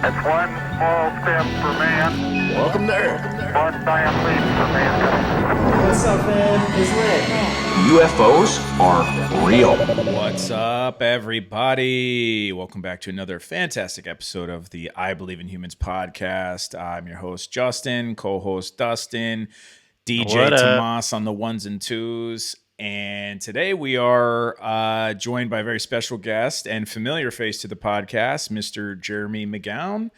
It's one small step for man. Welcome to Earth. One giant leap for mankind. What's up, man? It's Lit. UFOs are real. What's up, everybody? Welcome back to another fantastic episode of the I Believe in Humans podcast. I'm your host, Justin, co-host Dustin, DJ Tomas on the ones and twos. And today we are joined by a very special guest and familiar face to the podcast, Mr. Jeremy McGowan.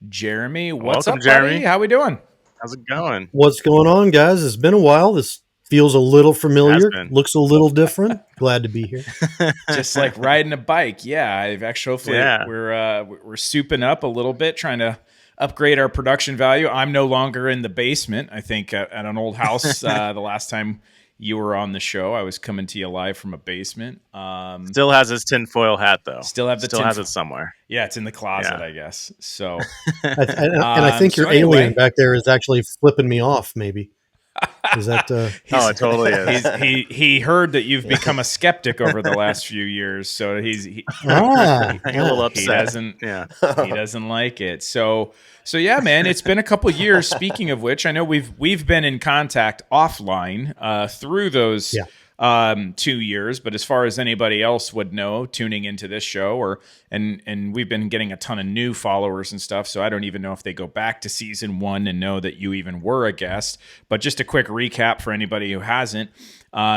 Jeremy, what's Welcome, up, Jeremy? buddy? How we doing? How's it going? What's going on, guys? It's been a while. This feels a little familiar. been. Looks a little different. Glad to be here. Just like riding a bike. Yeah, I've actually hopefully Yeah. we're souping up a little bit, trying to upgrade our production value. I'm no longer in the basement. I think at an old house. The last time you were on the show, I was coming to you live from a basement. Still has his tinfoil hat though. Still have the Still has it somewhere. Yeah, it's in the closet, Yeah. I guess. So I think your alien back there is actually flipping me off, maybe. Is that... Oh, it totally is. he heard that you've become a skeptic over the last few years, so he I'm a little he upset. doesn't Yeah. he doesn't like it. So yeah, man, it's been a couple of years. Speaking of which, I know we've been in contact offline through those 2 years, but as far as anybody else would know tuning into this show, and we've been getting a ton of new followers and stuff, so I don't even know if they go back to season 1 and know that you even were a guest. But just a quick recap for anybody who hasn't,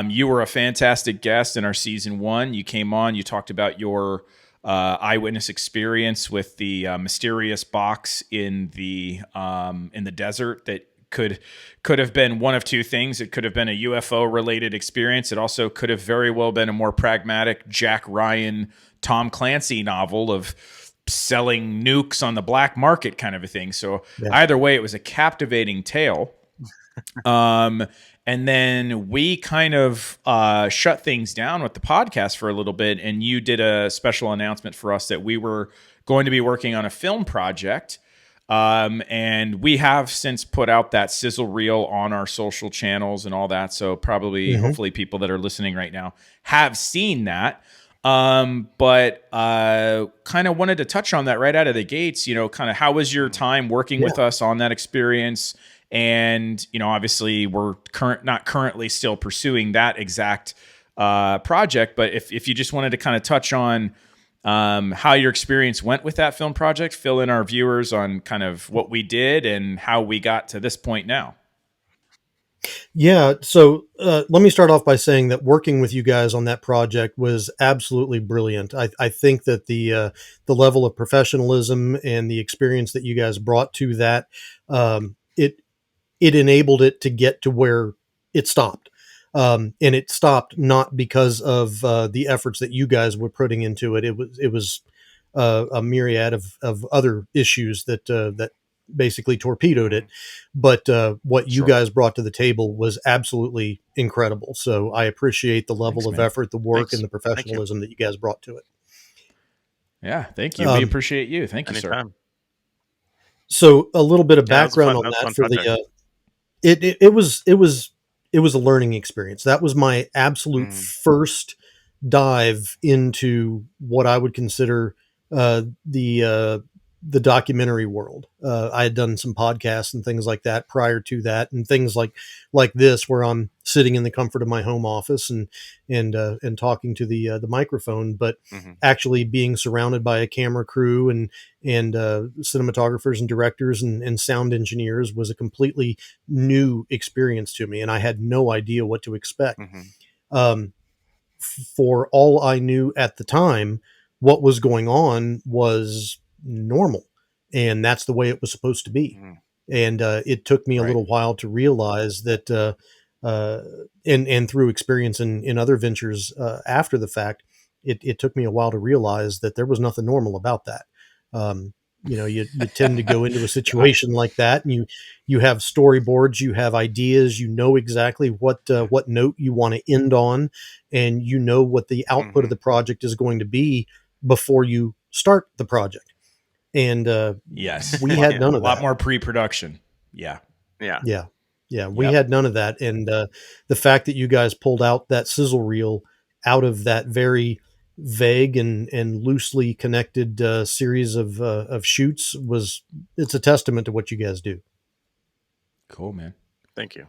you were a fantastic guest in our season 1. You came on, you talked about your eyewitness experience with the mysterious box in the desert that could have been one of two things. It could have been a UFO related experience. It also could have very well been a more pragmatic Jack Ryan, Tom Clancy novel of selling nukes on the black market kind of a thing. So Either way, it was a captivating tale. And then we kind of shut things down with the podcast for a little bit, and you did a special announcement for us that we were going to be working on a film project. And we have since put out that sizzle reel on our social channels and all that. So probably, hopefully people that are listening right now have seen that. But kind of wanted to touch on that right out of the gates, kind of how was your time working with us on that experience? And, obviously we're not currently still pursuing that exact, project, but if you just wanted to kind of touch on, how your experience went with that film project, fill in our viewers on kind of what we did and how we got to this point now. Yeah. So let me start off by saying that working with you guys on that project was absolutely brilliant. I think that the level of professionalism and the experience that you guys brought to that, it enabled it to get to where it stopped. And it stopped not because of the efforts that you guys were putting into it. It was a myriad of other issues that basically torpedoed it. But what you guys brought to the table was absolutely incredible. So I appreciate the level of effort, the work, and the professionalism that you guys brought to it. Yeah, thank you. We appreciate you. Thank you, Anytime. sir. So a little bit of background on that for the it was a learning experience. That was my absolute first dive into what I would consider the documentary world. I had done some podcasts and things like that prior to that, and things like this, where I'm sitting in the comfort of my home office and talking to the microphone, but actually being surrounded by a camera crew and cinematographers and directors and sound engineers was a completely new experience to me, and I had no idea what to expect. For all I knew at the time, what was going on was normal, and that's the way it was supposed to be. And it took me a little while to realize that, and through experience in other ventures after the fact, it took me a while to realize that there was nothing normal about that. You tend to go into a situation like that, and you have storyboards, you have ideas, you know exactly what note you want to end on, and you know what the output of the project is going to be before you start the project. And yes, we had none of that. A lot more pre-production. We had none of that. And the fact that you guys pulled out that sizzle reel out of that very vague and loosely connected series of shoots it's a testament to what you guys do. Cool, man. Thank you.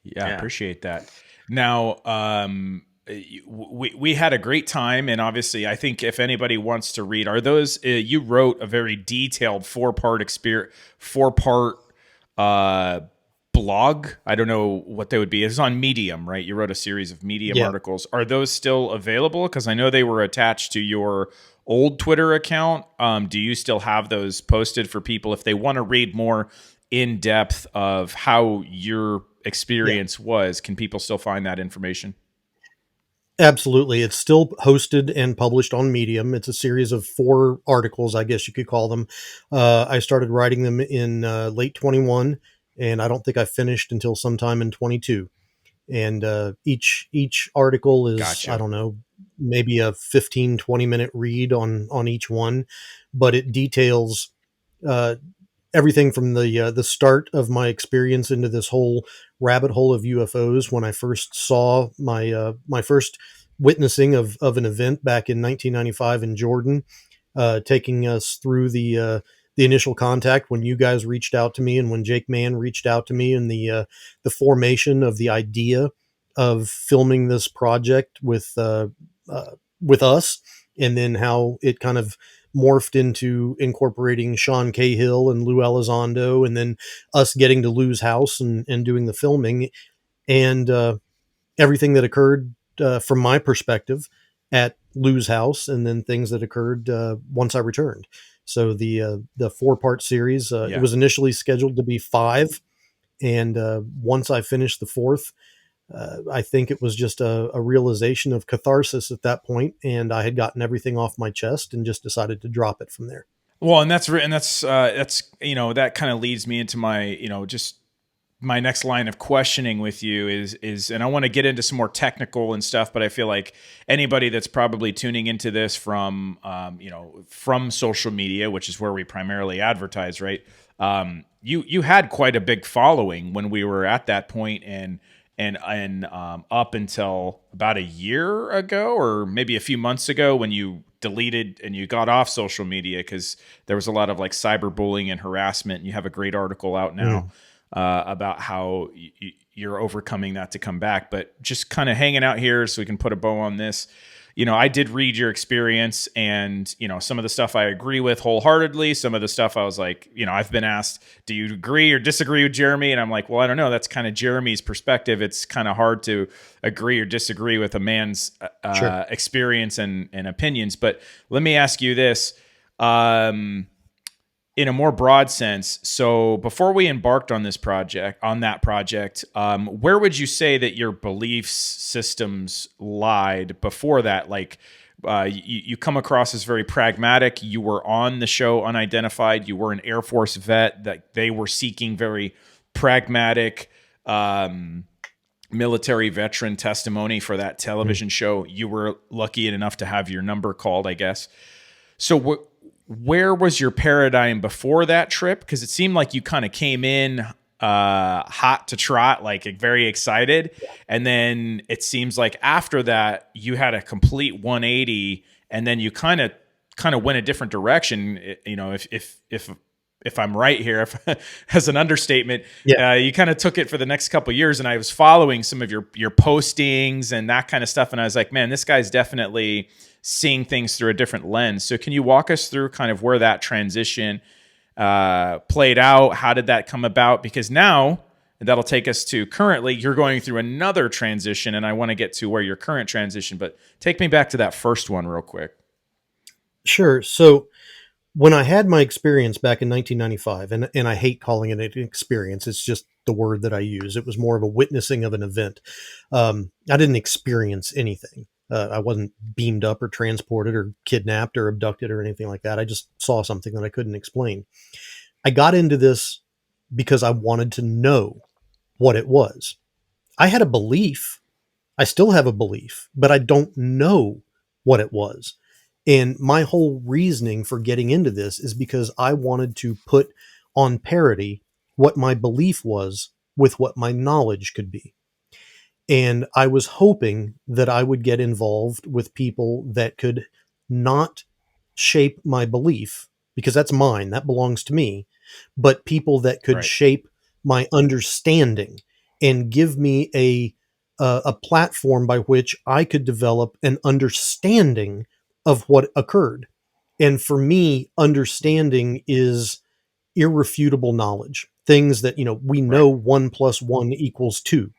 Yeah, I appreciate that. Now, we had a great time, and obviously, I think if anybody wants to read, are those you wrote a very detailed four-part blog. I don't know what they would be. It's on Medium, right? You wrote a series of Medium articles. Are those still available? Because I know they were attached to your old Twitter account. Do you still have those posted for people if they want to read more in depth of how your experience was? Can people still find that information? Absolutely. It's still hosted and published on Medium. It's a series of 4 articles, I guess you could call them. I started writing them in late 21, and I don't think I finished until sometime in 22. And each article is, Gotcha. I don't know, maybe a 15-20 minute read on each one, but it details everything from the start of my experience into this whole rabbit hole of UFOs when I first saw my first witnessing of an event back in 1995 in Jordan, taking us through the initial contact when you guys reached out to me and when Jake Mann reached out to me, and the formation of the idea of filming this project with us, and then how it kind of morphed into incorporating Sean Cahill and Lou Elizondo, and then us getting to Lou's house and doing the filming, and everything that occurred from my perspective at Lou's house, and then things that occurred once I returned. So the 4-part series, it was initially scheduled to be 5. And once I finished the 4th, I think it was just a realization of catharsis at that point, and I had gotten everything off my chest and just decided to drop it from there. Well, and that's that kind of leads me into my just my next line of questioning with you is, and I want to get into some more technical and stuff, but I feel like anybody that's probably tuning into this from from social media, which is where we primarily advertise, right? You had quite a big following when we were at that point, and up until about a year ago, or maybe a few months ago, when you deleted and you got off social media because there was a lot of like cyberbullying and harassment. And you have a great article out now about how you're overcoming that to come back. But just kind of hanging out here so we can put a bow on this. I did read your experience, and, some of the stuff I agree with wholeheartedly. Some of the stuff I was like, I've been asked, do you agree or disagree with Jeremy? And I'm like, well, I don't know. That's kind of Jeremy's perspective. It's kind of hard to agree or disagree with a man's experience and opinions. But let me ask you this. In a more broad sense, so before we embarked on that project, where would you say that your belief systems lied before that? Like, you come across as very pragmatic. You were on the show Unidentified. You were an Air Force vet. That they were seeking very pragmatic military veteran testimony for that television show. You were lucky enough to have your number called, I guess. So where was your paradigm before that trip? Because it seemed like you kind of came in hot to trot, like very excited. And then it seems like after that, you had a complete 180, and then you kind of went a different direction. If I'm right here, as an understatement, you kind of took it for the next couple of years. And I was following some of your postings and that kind of stuff. And I was like, man, this guy's definitely seeing things through a different lens. So can you walk us through kind of where that transition played out? How did that come about? Because now, and that'll take us to currently, you're going through another transition, and I want to get to where your current transition, but take me back to that first one real quick. Sure. So when I had my experience back in 1995, and I hate calling it an experience, it's just the word that I use. It was more of a witnessing of an event. I didn't experience anything. I wasn't beamed up or transported or kidnapped or abducted or anything like that. I just saw something that I couldn't explain. I got into this because I wanted to know what it was. I had a belief. I still have a belief, but I don't know what it was. And my whole reasoning for getting into this is because I wanted to put on parity what my belief was with what my knowledge could be. And I was hoping that I would get involved with people that could not shape my belief, because that's mine, that belongs to me, but people that could Right. shape my understanding and give me a platform by which I could develop an understanding of what occurred. And for me, understanding is irrefutable knowledge, things that, we Right. know 1 + 1 = 2.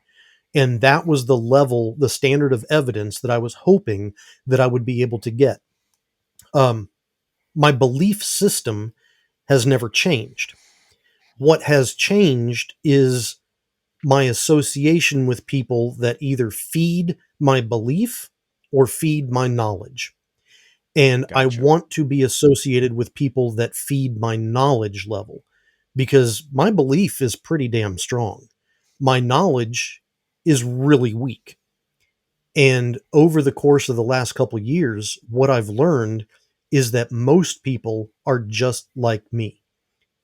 And that was the level, the standard of evidence that I was hoping that I would be able to get. Um, my belief system has never changed. What has changed is my association with people that either feed my belief or feed my knowledge. And I Gotcha. want to be associated with people that feed my knowledge level, because my belief is pretty damn strong. My knowledge is really weak. And over the course of the last couple of years, what I've learned is that most people are just like me.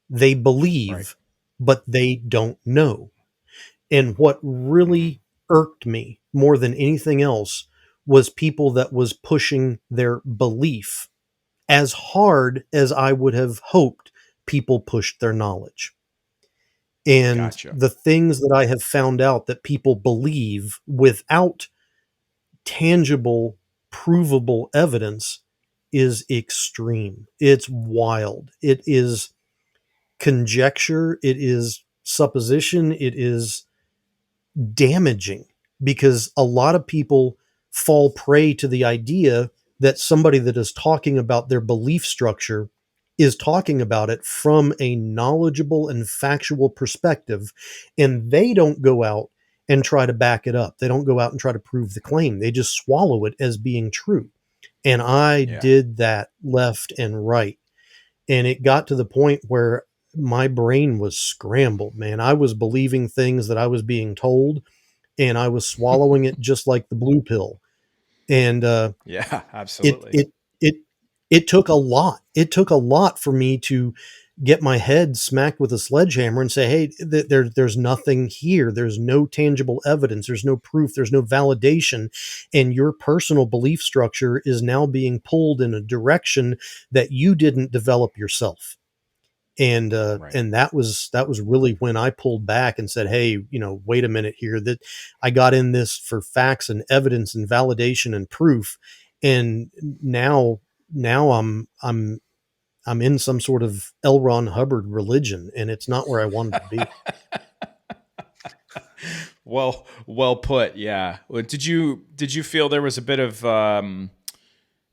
They Right. believe, but they don't know. And what Mhm. really irked me more than anything else was people that was pushing their belief as hard as I would have hoped people pushed their knowledge. And Gotcha. the things that I have found out that people believe without tangible, provable evidence is extreme. It's wild. It is conjecture. It is supposition. It is damaging, because a lot of people fall prey to the idea that somebody that is talking about their belief structure is talking about it from a knowledgeable and factual perspective, and they don't go out and try to back it up. They don't go out and try to prove the claim. They just swallow it as being true. And I Yeah. did that left and right. And it got to the point where my brain was scrambled, man. I was believing things that I was being told, and I was swallowing it just like the blue pill. And Yeah, it absolutely. it it it took a lot. It took a lot for me to get my head smacked with a sledgehammer and say, "Hey, there's nothing here. There's no tangible evidence. There's no proof. There's no validation, and your personal belief structure is now being pulled in a direction that you didn't develop yourself." Right. And that was really when I pulled back and said, "Hey, wait a minute here, that I got in this for facts and evidence and validation and proof, and now I'm in some sort of L. Ron Hubbard religion, and it's not where I wanted to be." Well put. Yeah. Did you feel there was a bit of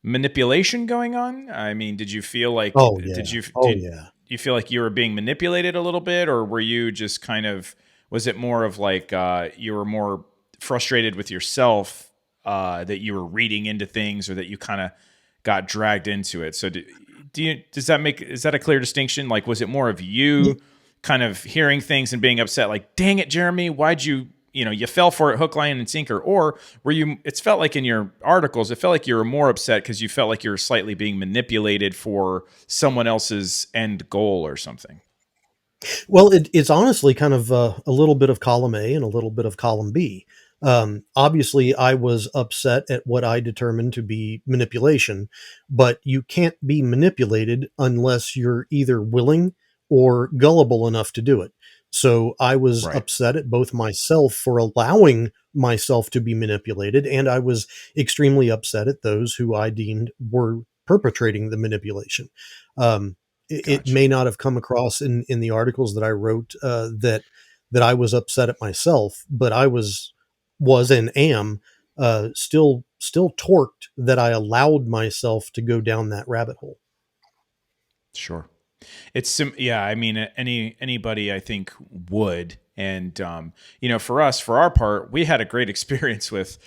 manipulation going on? I mean, did you feel like Oh did yeah, you oh did yeah. you feel like you were being manipulated a little bit, or were you just kind of, was it more of like you were more frustrated with yourself, that you were reading into things, or that you kind of got dragged into it? So is that a clear distinction? Like, was it more of you kind of hearing things and being upset, like, dang it, Jeremy, why'd you fell for it hook, line, and sinker? Or were you, it's felt like in your articles, it felt like you were more upset because you felt like you were slightly being manipulated for someone else's end goal or something? Well, it's honestly kind of a little bit of column A and a little bit of column B. Obviously, I was upset at what I determined to be manipulation, but you can't be manipulated unless you're either willing or gullible enough to do it. So I was Right. upset at both myself for allowing myself to be manipulated, and I was extremely upset at those who I deemed were perpetrating the manipulation. Um, it Gotcha. may not have come across in the articles that I wrote, that I was upset at myself, but I was and am still torqued that I allowed myself to go down that rabbit hole. Sure. Yeah, I mean, anybody I think would. And for us, for our part, we had a great experience with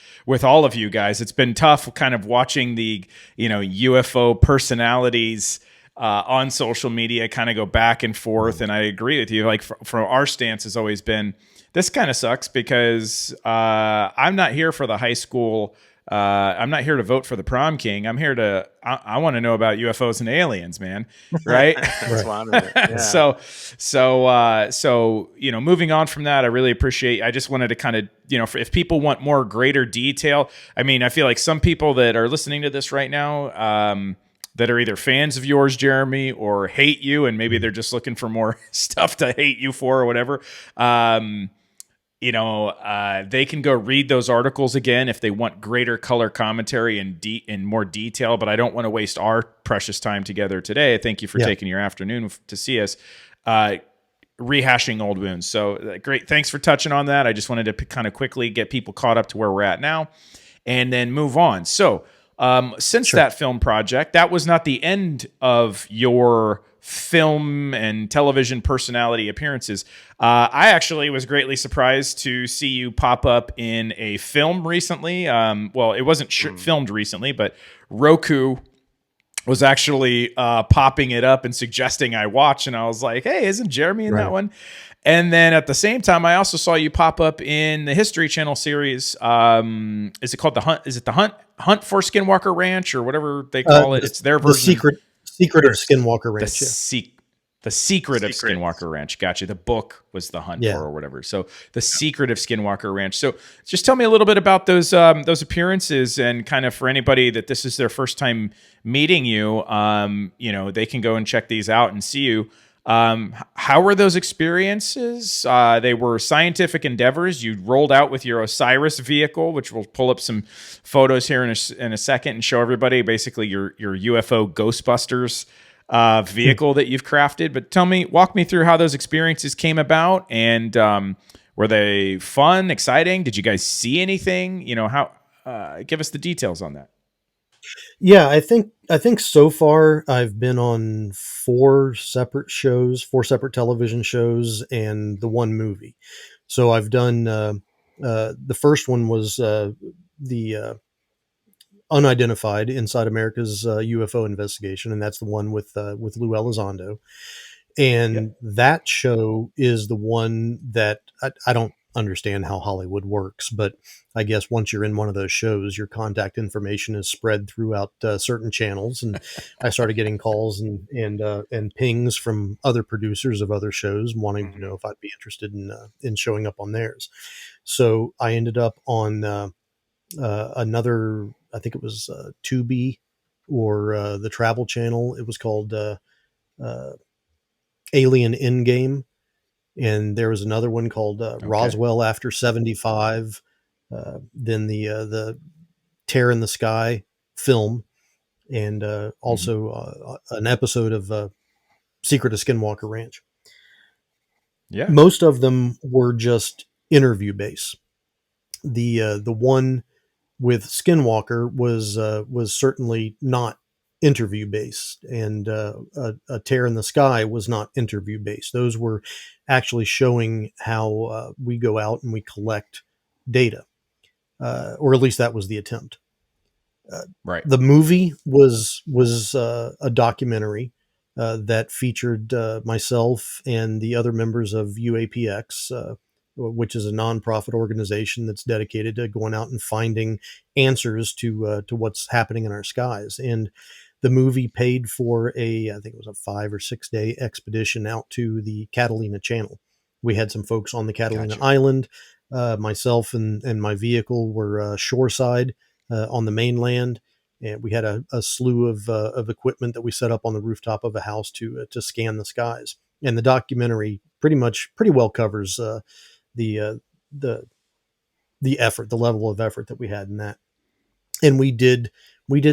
all of you guys. It's been tough kind of watching the UFO personalities on social media kind of go back and forth. And I agree with you. Like, from our stance has always been, this kind of sucks because I'm not here for the high school I'm not here to vote for the prom king. I'm here to, I want to know about UFOs and aliens, man. Right. That's why I'm in it. Yeah. So, moving on from that, I really appreciate, I just wanted to kind of, if people want more greater detail, I mean, I feel like some people that are listening to this right now, that are either fans of yours, Jeremy, or hate you, and maybe they're just looking for more stuff to hate you for or whatever. They can go read those articles again if they want greater color commentary and more detail, but I don't want to waste our precious time together today. Thank you for taking your afternoon to see us rehashing old wounds. So great. Thanks for touching on that. I just wanted to kind of quickly get people caught up to where we're at now and then move on. So since that film project, that was not the end of your film and television personality appearances. I actually was greatly surprised to see you pop up in a film recently. Well, it wasn't filmed recently, but Roku was actually popping it up and suggesting I watch. And I was like, hey, isn't Jeremy in that one? And then at the same time, I also saw you pop up in the History Channel series. Is it called The Hunt? Is it The Hunt for Skinwalker Ranch or whatever they call it? It's their version. Secret of Skinwalker Ranch. The Secret of Skinwalker Ranch. Gotcha. The book was The Hunt for or whatever. So The Secret of Skinwalker Ranch. So just tell me a little bit about those appearances, and kind of for anybody that this is their first time meeting you, they can go and check these out and see you. How were those experiences? They were scientific endeavors. You rolled out with your Osiris vehicle, which we'll pull up some photos here in a second and show everybody basically your UFO Ghostbusters vehicle that you've crafted. But walk me through how those experiences came about, and were they fun, exciting? Did you guys see anything? Give us the details on that. Yeah, I think so far I've been on 4 separate television shows, and the one movie. So I've done the first one was the Unidentified Inside America's UFO Investigation, and that's the one with Lou Elizondo. And that show is the one that I don't understand how Hollywood works, but I guess once you're in one of those shows, your contact information is spread throughout certain channels. And I started getting calls and pings from other producers of other shows wanting to know if I'd be interested in showing up on theirs. So I ended up on another, I think it was Tubi or the Travel Channel. It was called Alien Endgame. And there was another one called Roswell After 75. Then the Tear in the Sky film, and also an episode of Secret of Skinwalker Ranch. Yeah, most of them were just interview based. The one with Skinwalker was certainly not interview based, and a Tear in the Sky was not interview based. Those were actually showing how we go out and we collect data, or at least that was the attempt. Right. The movie was a documentary that featured myself and the other members of UAPX, which is a nonprofit organization that's dedicated to going out and finding answers to what's happening in our skies. And the movie paid for I think it was a 5 or 6 day expedition out to the Catalina Channel. We had some folks on the Catalina Island. Myself and my vehicle were shoreside on the mainland. And we had a slew of equipment that we set up on the rooftop of a house to scan the skies. And the documentary pretty well covers the effort, the level of effort that we had in that. And we did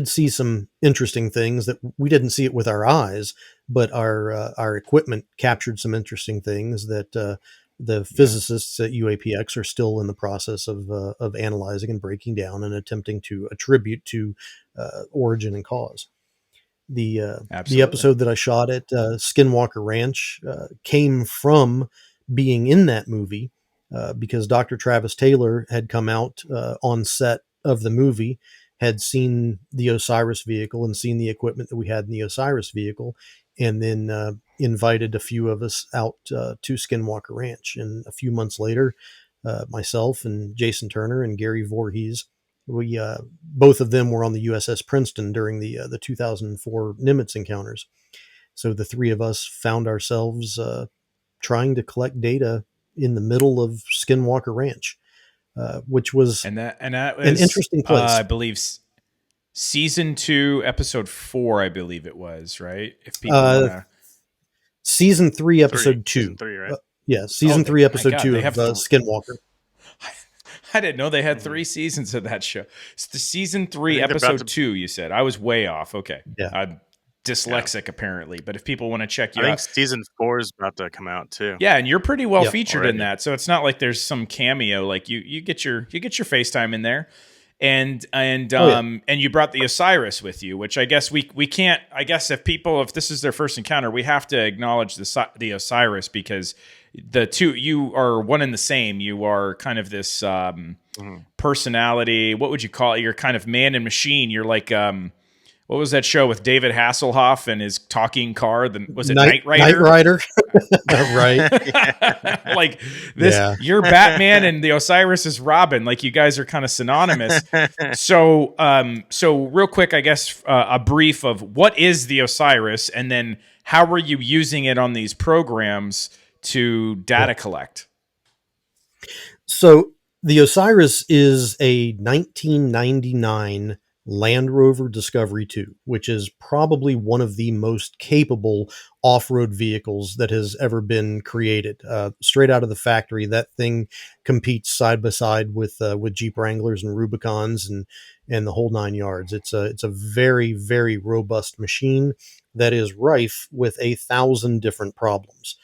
see some interesting things that we didn't see it with our eyes, but our equipment captured some interesting things that the physicists at UAPX are still in the process of analyzing and breaking down and attempting to attribute to origin and cause. The episode that I shot at Skinwalker Ranch came from being in that movie because Dr. Travis Taylor had come out on set of the movie, had seen the Osiris vehicle and seen the equipment that we had in the Osiris vehicle, and then invited a few of us out to Skinwalker Ranch. And a few months later, myself and Jason Turner and Gary Voorhees We both of them were on the USS Princeton during the 2004 Nimitz encounters. So the three of us found ourselves trying to collect data in the middle of Skinwalker Ranch, which was and that was an interesting place. I believe season 2, episode 4. I believe it was, right. If people want to. Season 3, episode 2. Season 3, right? Yeah, season 3, episode 2 of have Skinwalker. I didn't know they had 3 seasons of that show. It's the season 3, episode 2. You said I was way off. Okay, yeah. I'm dyslexic apparently, but if people want to check you I out, think season 4 is about to come out too. Yeah, and you're pretty well featured already. in that, so it's not like there's some cameo. Like you get your FaceTime in there, and you brought the Osiris with you, which I guess we can't. I guess if this is their first encounter, we have to acknowledge the Osiris, because the two, you are one and the same. You are kind of this personality. What would you call it? You're kind of man and machine. You're like what was that show with David Hasselhoff and his talking car? Was it Knight Rider? Knight Rider, right? Like this, you're Batman and the Osiris is Robin. Like you guys are kind of synonymous. So real quick, I guess a brief of what is the Osiris, and then how were you using it on these programs to data collect? So the Osiris is a 1999 Land Rover Discovery 2, which is probably one of the most capable off-road vehicles that has ever been created. Straight out of the factory, that thing competes side by side with Jeep Wranglers and Rubicons and the whole 9 yards. It's a very, very robust machine that is rife with 1,000 different problems.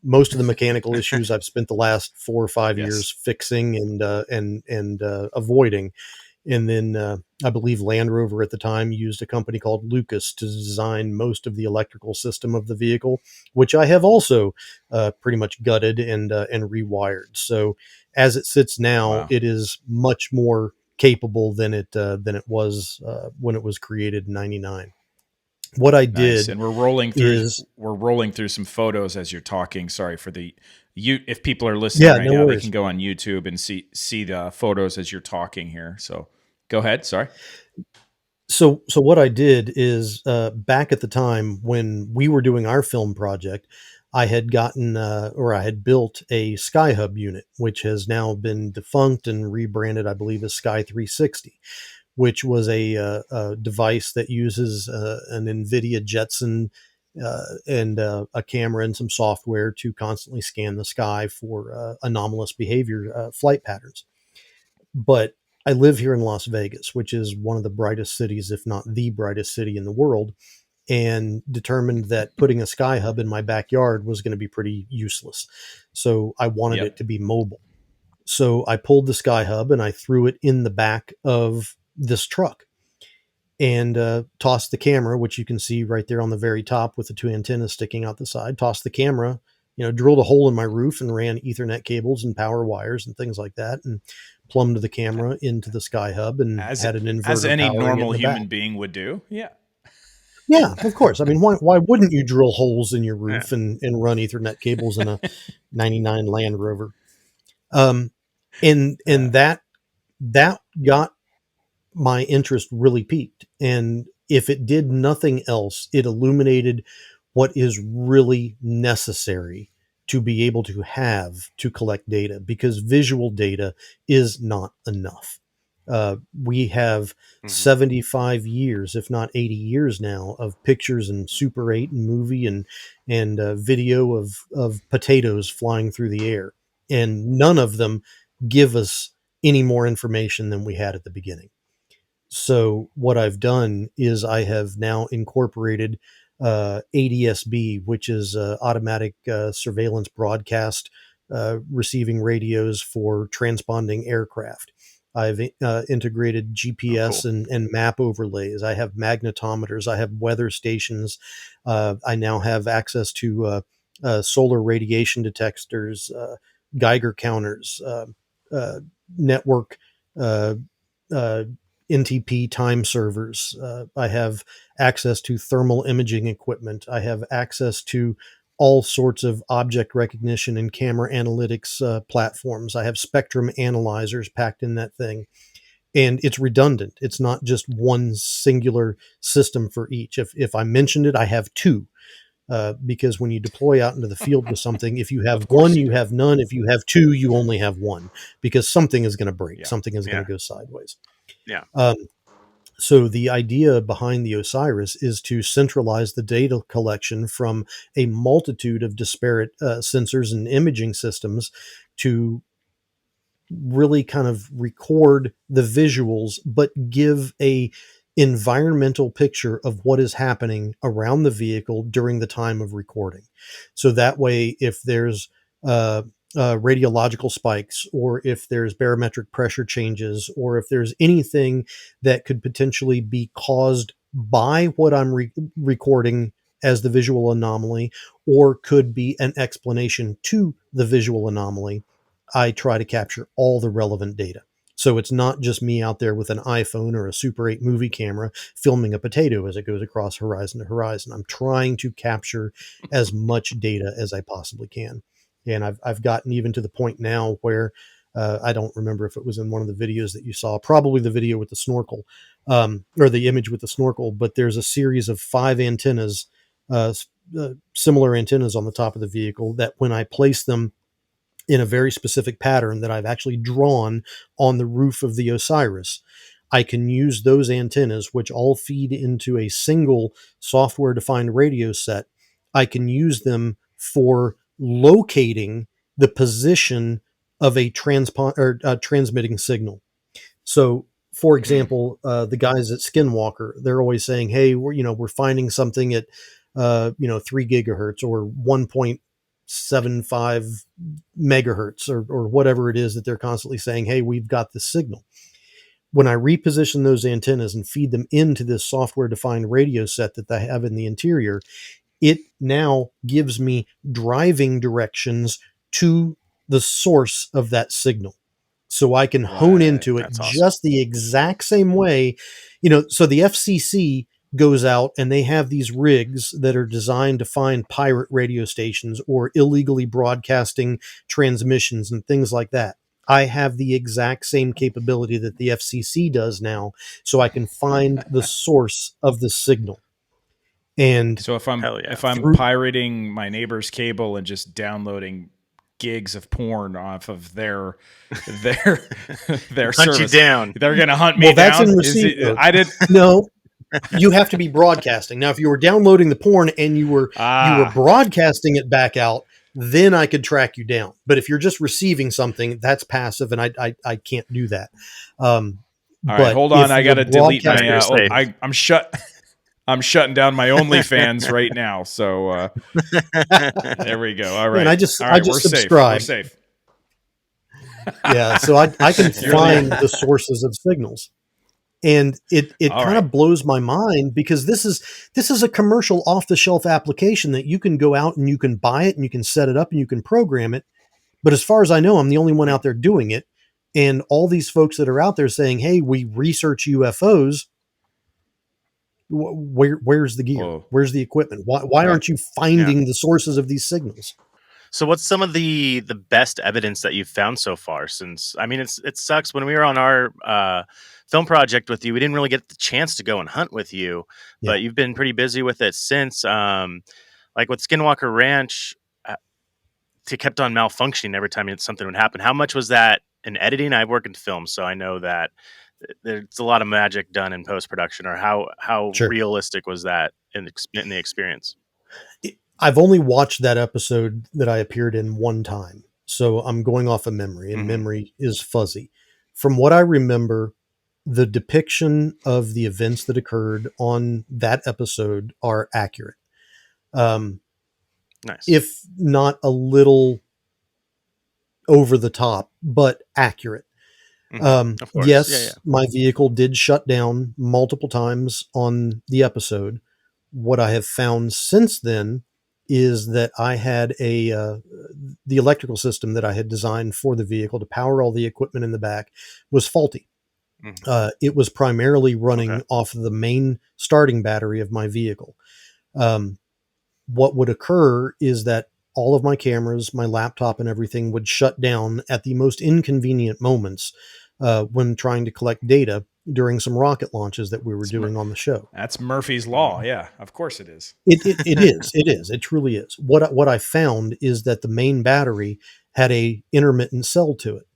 Most of the mechanical issues I've spent the last 4 or 5 years fixing and avoiding. And then I believe Land Rover at the time used a company called Lucas to design most of the electrical system of the vehicle, which I have also pretty much gutted and rewired. So as it sits now, it is much more capable than it was when it was created in '99. What I did, and we're rolling through some photos as you're talking. Sorry for if people are listening right now, they can go on YouTube and see the photos as you're talking here. So go ahead. Sorry. So what I did is back at the time when we were doing our film project, I had gotten I had built a Skyhub unit, which has now been defunct and rebranded, I believe, as Sky 360. Which was a device that uses an NVIDIA Jetson and a camera and some software to constantly scan the sky for anomalous behavior, flight patterns. But I live here in Las Vegas, which is one of the brightest cities, if not the brightest city in the world, and determined that putting a Skyhub in my backyard was going to be pretty useless. So I wanted it to be mobile. So I pulled the Skyhub and I threw it in the back of this truck and tossed the camera, which you can see right there on the very top with the 2 antennas sticking out the side, tossed the camera, drilled a hole in my roof and ran Ethernet cables and power wires and things like that, and plumbed the camera into the Skyhub and had an inverter. As any normal human back. being would do. Yeah. Yeah, of course. I mean, why wouldn't you drill holes in your roof and run Ethernet cables in a 99 Land Rover? And that got my interest really peaked. And if it did nothing else, it illuminated what is really necessary to be able to have to collect data, because visual data is not enough. We have 75 years, if not 80 years now, of pictures and Super 8 and movie and video of potatoes flying through the air. And none of them give us any more information than we had at the beginning. So what I've done is I have now incorporated ADSB, which is automatic surveillance broadcast receiving radios for transponding aircraft. I've integrated GPS and map overlays. I have magnetometers. I have weather stations. I now have access to solar radiation detectors, Geiger counters, network NTP time servers. I have access to thermal imaging equipment. I have access to all sorts of object recognition and camera analytics platforms. I have spectrum analyzers packed in that thing. and it's redundant. It's not just one singular system for each. If I mentioned it, I have two. Because when you deploy out into the field with something, if you have Of course one, you you do. have none. If you have two, you only have one, because something is going to break. Yeah. Something is going Yeah. to go sideways. Yeah. So the idea behind the Osiris is to centralize the data collection from a multitude of disparate sensors and imaging systems to really kind of record the visuals, but give a environmental picture of what is happening around the vehicle during the time of recording. So that way, if there's radiological spikes, or if there's barometric pressure changes, or if there's anything that could potentially be caused by what I'm recording as the visual anomaly, or could be an explanation to the visual anomaly, I try to capture all the relevant data. So it's not just me out there with an iPhone or a Super 8 movie camera filming a potato as it goes across horizon to horizon. I'm trying to capture as much data as I possibly can. And I've gotten even to the point now where I don't remember if it was in one of the videos that you saw, probably the video with the snorkel, or the image with the snorkel, but there's a series of 5 antennas, similar antennas on the top of the vehicle, that when I place them in a very specific pattern that I've actually drawn on the roof of the Osiris, I can use those antennas, which all feed into a single software defined radio set. I can use them for locating the position of a transmitting signal. So, for example, the guys at Skinwalker, they're always saying, "Hey, we're finding something at 3 gigahertz or 1.75 megahertz, or whatever it is that they're constantly saying, hey, we've got this signal." When I reposition those antennas and feed them into this software defined radio set that they have in the interior, it now gives me driving directions to the source of that signal. So I can hone Right. into it That's awesome. just the exact same way. So the FCC goes out and they have these rigs that are designed to find pirate radio stations or illegally broadcasting transmissions and things like that. I have the exact same capability that the FCC does now, so I can find the source of the signal. And So if I'm Hell yeah. through, pirating my neighbor's cable and just downloading gigs of porn off of their Hunt service, you down. they're gonna hunt me well, that's down. in Is receive it? mode. I did. No, you have to be broadcasting. Now, if you were downloading the porn and you were broadcasting it back out, then I could track you down. But if you're just receiving something, that's passive, and I can't do that. All right, hold on. I got to delete my. You're safe. I'm shutting down my OnlyFans right now. So there we go. All right. Man, I just All right, I just we're subscribe. safe. Yeah, so I can find the sources of signals. And it All kind right. of blows my mind, because this is a commercial off-the-shelf application that you can go out and you can buy it and you can set it up and you can program it. But as far as I know, I'm the only one out there doing it. And all these folks that are out there saying, hey, we research UFOs, where's the gear? Whoa. Where's the equipment? Why aren't you finding the sources of these signals? So what's some of the best evidence that you've found so far? Since, I mean, it sucks. When we were on our film project with you, we didn't really get the chance to go and hunt with you, but you've been pretty busy with it since. Like with Skinwalker Ranch, it kept on malfunctioning every time something would happen. How much was that in editing? I work in film, so I know that there's a lot of magic done in post-production. Or how Sure. realistic was that in the experience? I've only watched that episode that I appeared in one time, so I'm going off of memory, and memory is fuzzy. From what I remember, the depiction of the events that occurred on that episode are accurate. Nice. If not a little over the top, but accurate. Of course. Yes, my vehicle did shut down multiple times on the episode. What I have found since then is that I had the electrical system that I had designed for the vehicle to power all the equipment in the back was faulty. It was primarily running off of the main starting battery of my vehicle. What would occur is that all of my cameras, my laptop, and everything would shut down at the most inconvenient moments. when trying to collect data during some rocket launches that we were doing on the show. That's Murphy's Law. Yeah, of course it is. It is. It is. It truly is. What I found is that the main battery had a intermittent cell to it.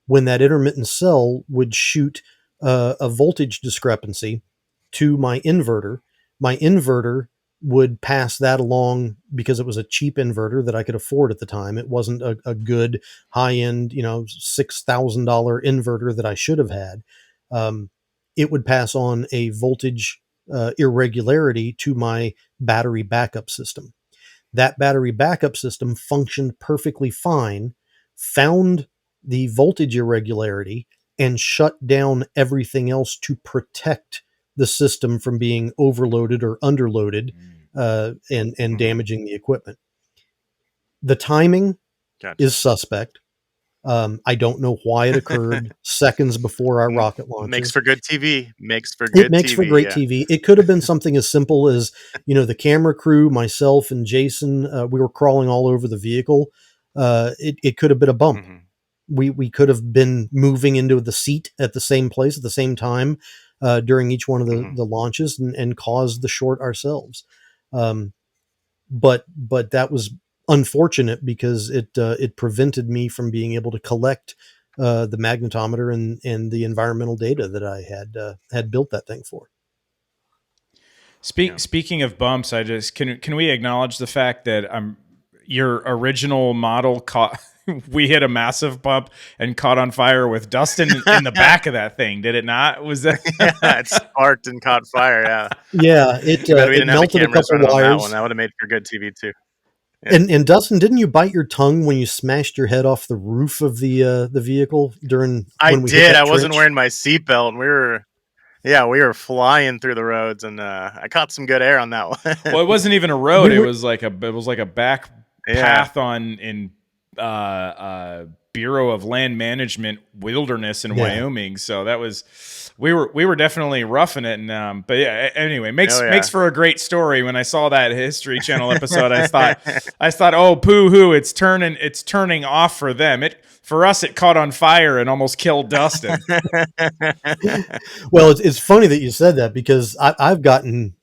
When that intermittent cell would shoot a voltage discrepancy to my inverter would pass that along because it was a cheap inverter that I could afford at the time. It wasn't a good high-end, $6,000 inverter that I should have had. It would pass on a voltage irregularity to my battery backup system. That battery backup system functioned perfectly fine, found the voltage irregularity, and shut down everything else to protect the system from being overloaded or underloaded and damaging the equipment. The timing is suspect. I don't know why it occurred seconds before our rocket launches. Makes for good TV. It makes for great TV. It could have been something as simple as, the camera crew, myself and Jason, we were crawling all over the vehicle. It could have been a bump. Mm-hmm. We could have been moving into the seat at the same place at the same time during each one of the launches and caused the short ourselves. But that was unfortunate because it prevented me from being able to collect the magnetometer and the environmental data that I had built that thing for. Speaking of bumps, I just can we acknowledge the fact that your original model caught. We hit a massive bump and caught on fire with Dustin in the back of that thing. Did it not? Was that? It sparked and caught fire. Yeah. Yeah. It melted a couple wires. That would have made for good TV too. Yeah. And Dustin, didn't you bite your tongue when you smashed your head off the roof of the vehicle during? I did. I wasn't wearing my seatbelt, and we were flying through the roads, and I caught some good air on that one. Well, it wasn't even a road. It was like a back path in Bureau of Land Management wilderness in Wyoming. So that was we were definitely roughing it. And but yeah, anyway, makes for a great story. When I saw that History Channel episode, I thought, oh, poo hoo, it's turning off for them. For us, it caught on fire and almost killed Dustin. Well, it's funny that you said that because I've gotten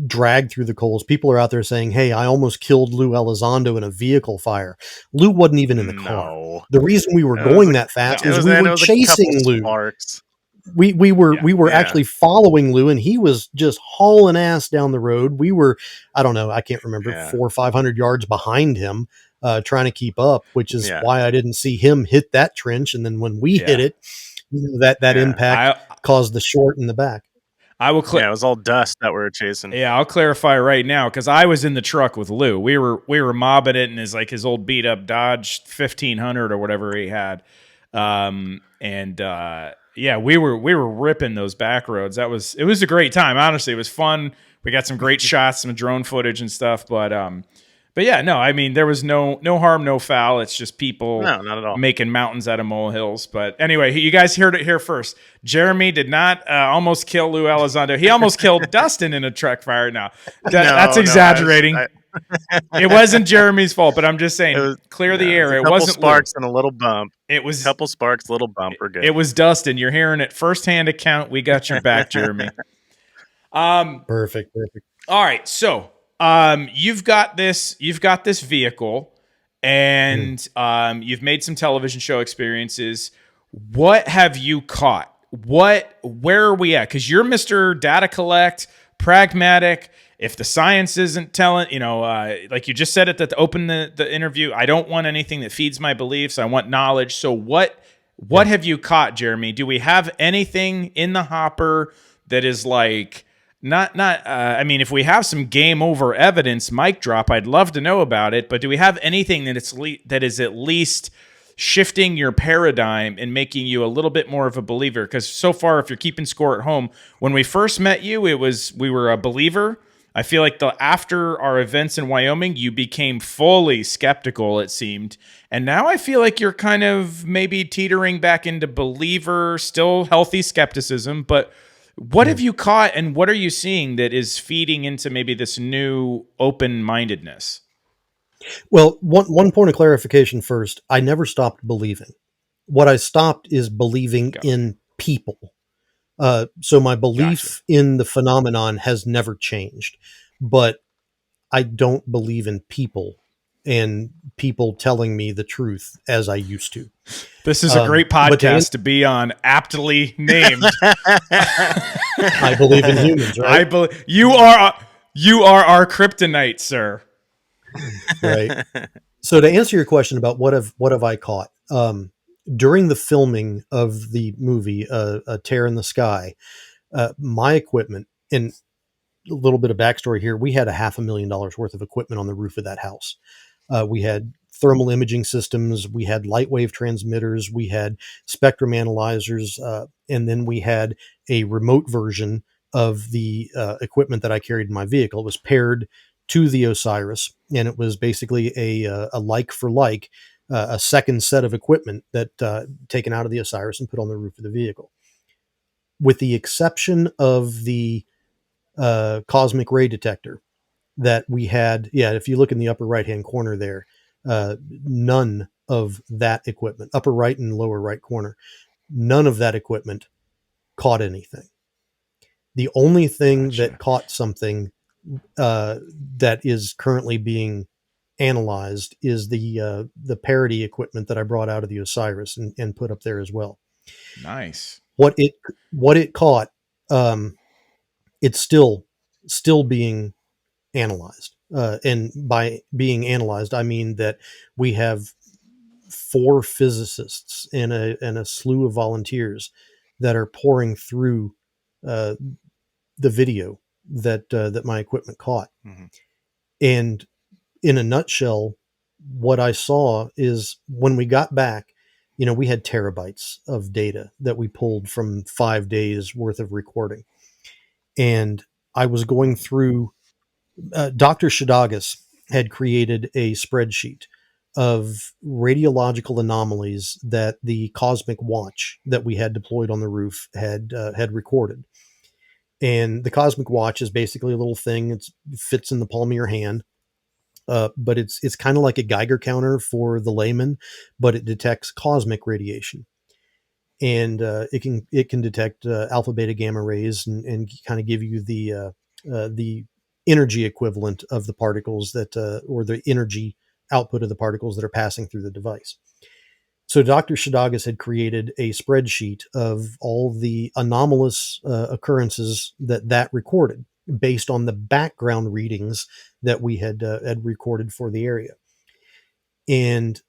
dragged through the coals. People are out there saying, hey, I almost killed Lou Elizondo in a vehicle fire. Lou wasn't even in the car. The reason we were going that fast was we were chasing Lou. We were actually following Lou, and he was just hauling ass down the road. We were, I don't know, I can't remember, 400 or 500 yards behind him, trying to keep up, which is why I didn't see him hit that trench. And then when we hit it, that impact caused the short in the back. I will. It was all dust that we were chasing. Yeah, I'll clarify right now because I was in the truck with Lou. We were mobbing it in his old beat up Dodge 1500 or whatever he had, we were ripping those back roads. It was a great time. Honestly, it was fun. We got some great shots, some drone footage and stuff. But yeah, no, I mean, there was no harm, no foul. It's just people not at all. Making mountains out of molehills. But anyway, you guys heard it here first. Jeremy did not almost kill Lou Elizondo. He almost killed Dustin in a truck fire. Now, that's exaggerating. It wasn't Jeremy's fault, but I'm just saying, clear the air. It wasn't sparks and a little bump. It was a couple sparks, little bump. We're good. It was Dustin. You're hearing it firsthand account. We got your back, Jeremy. Perfect. All right, so. You've got this vehicle and you've made some television show experiences. What have you caught? Where are we at? Because you're Mr. Data Collect, pragmatic. If the science isn't telling, like you just said it to open the interview, I don't want anything that feeds my beliefs. I want knowledge. So what have you caught, Jeremy? Do we have anything in the hopper that is like, I mean, if we have some game over evidence, mic drop, I'd love to know about it. But do we have anything that is at least shifting your paradigm and making you a little bit more of a believer? Because so far, if you're keeping score at home, when we first met you, we were a believer. I feel like after our events in Wyoming, you became fully skeptical, it seemed. And now I feel like you're kind of maybe teetering back into believer, still healthy skepticism, but what have you caught and what are you seeing that is feeding into maybe this new open-mindedness? Well, one point of clarification first. I never stopped believing. what I stopped is believing in people. So my belief in the phenomenon has never changed, but I don't believe in people and people telling me the truth as I used to. This is a great podcast to be on, aptly named. I believe in humans, right? You are our kryptonite, sir. Right. So to answer your question about what have I caught, during the filming of the movie A Tear in the Sky, my equipment, and a little bit of backstory here, we had $500,000 worth of equipment on the roof of that house. We had thermal imaging systems, we had light wave transmitters, we had spectrum analyzers, and then we had a remote version of the equipment that I carried in my vehicle. It was paired to the Osiris, and it was basically a like for like, a second set of equipment that taken out of the Osiris and put on the roof of the vehicle. With the exception of the cosmic ray detector that we had, if you look in the upper right hand corner there, none of that equipment, upper right and lower right corner, none of that equipment caught anything. The only thing that caught something that is currently being analyzed is the parity equipment that I brought out of the Osiris and put up there as well. Nice. What it caught, it's still being analyzed. And by being analyzed, I mean that we have 4 physicists and a slew of volunteers that are pouring through the video that my equipment caught. Mm-hmm. And in a nutshell, what I saw is when we got back, we had terabytes of data that we pulled from 5 days worth of recording. And I was going through, Dr. Shadagas had created a spreadsheet of radiological anomalies that the Cosmic Watch that we had deployed on the roof had recorded. And the Cosmic Watch is basically a little thing. It fits in the palm of your hand, but it's kind of like a Geiger counter for the layman, but it detects cosmic radiation, and it can detect alpha, beta, gamma rays, and kind of give you the energy equivalent of the particles that, or the energy output of the particles that are passing through the device. So Dr. Shadagas had created a spreadsheet of all the anomalous occurrences that recorded based on the background readings that we had recorded for the area. And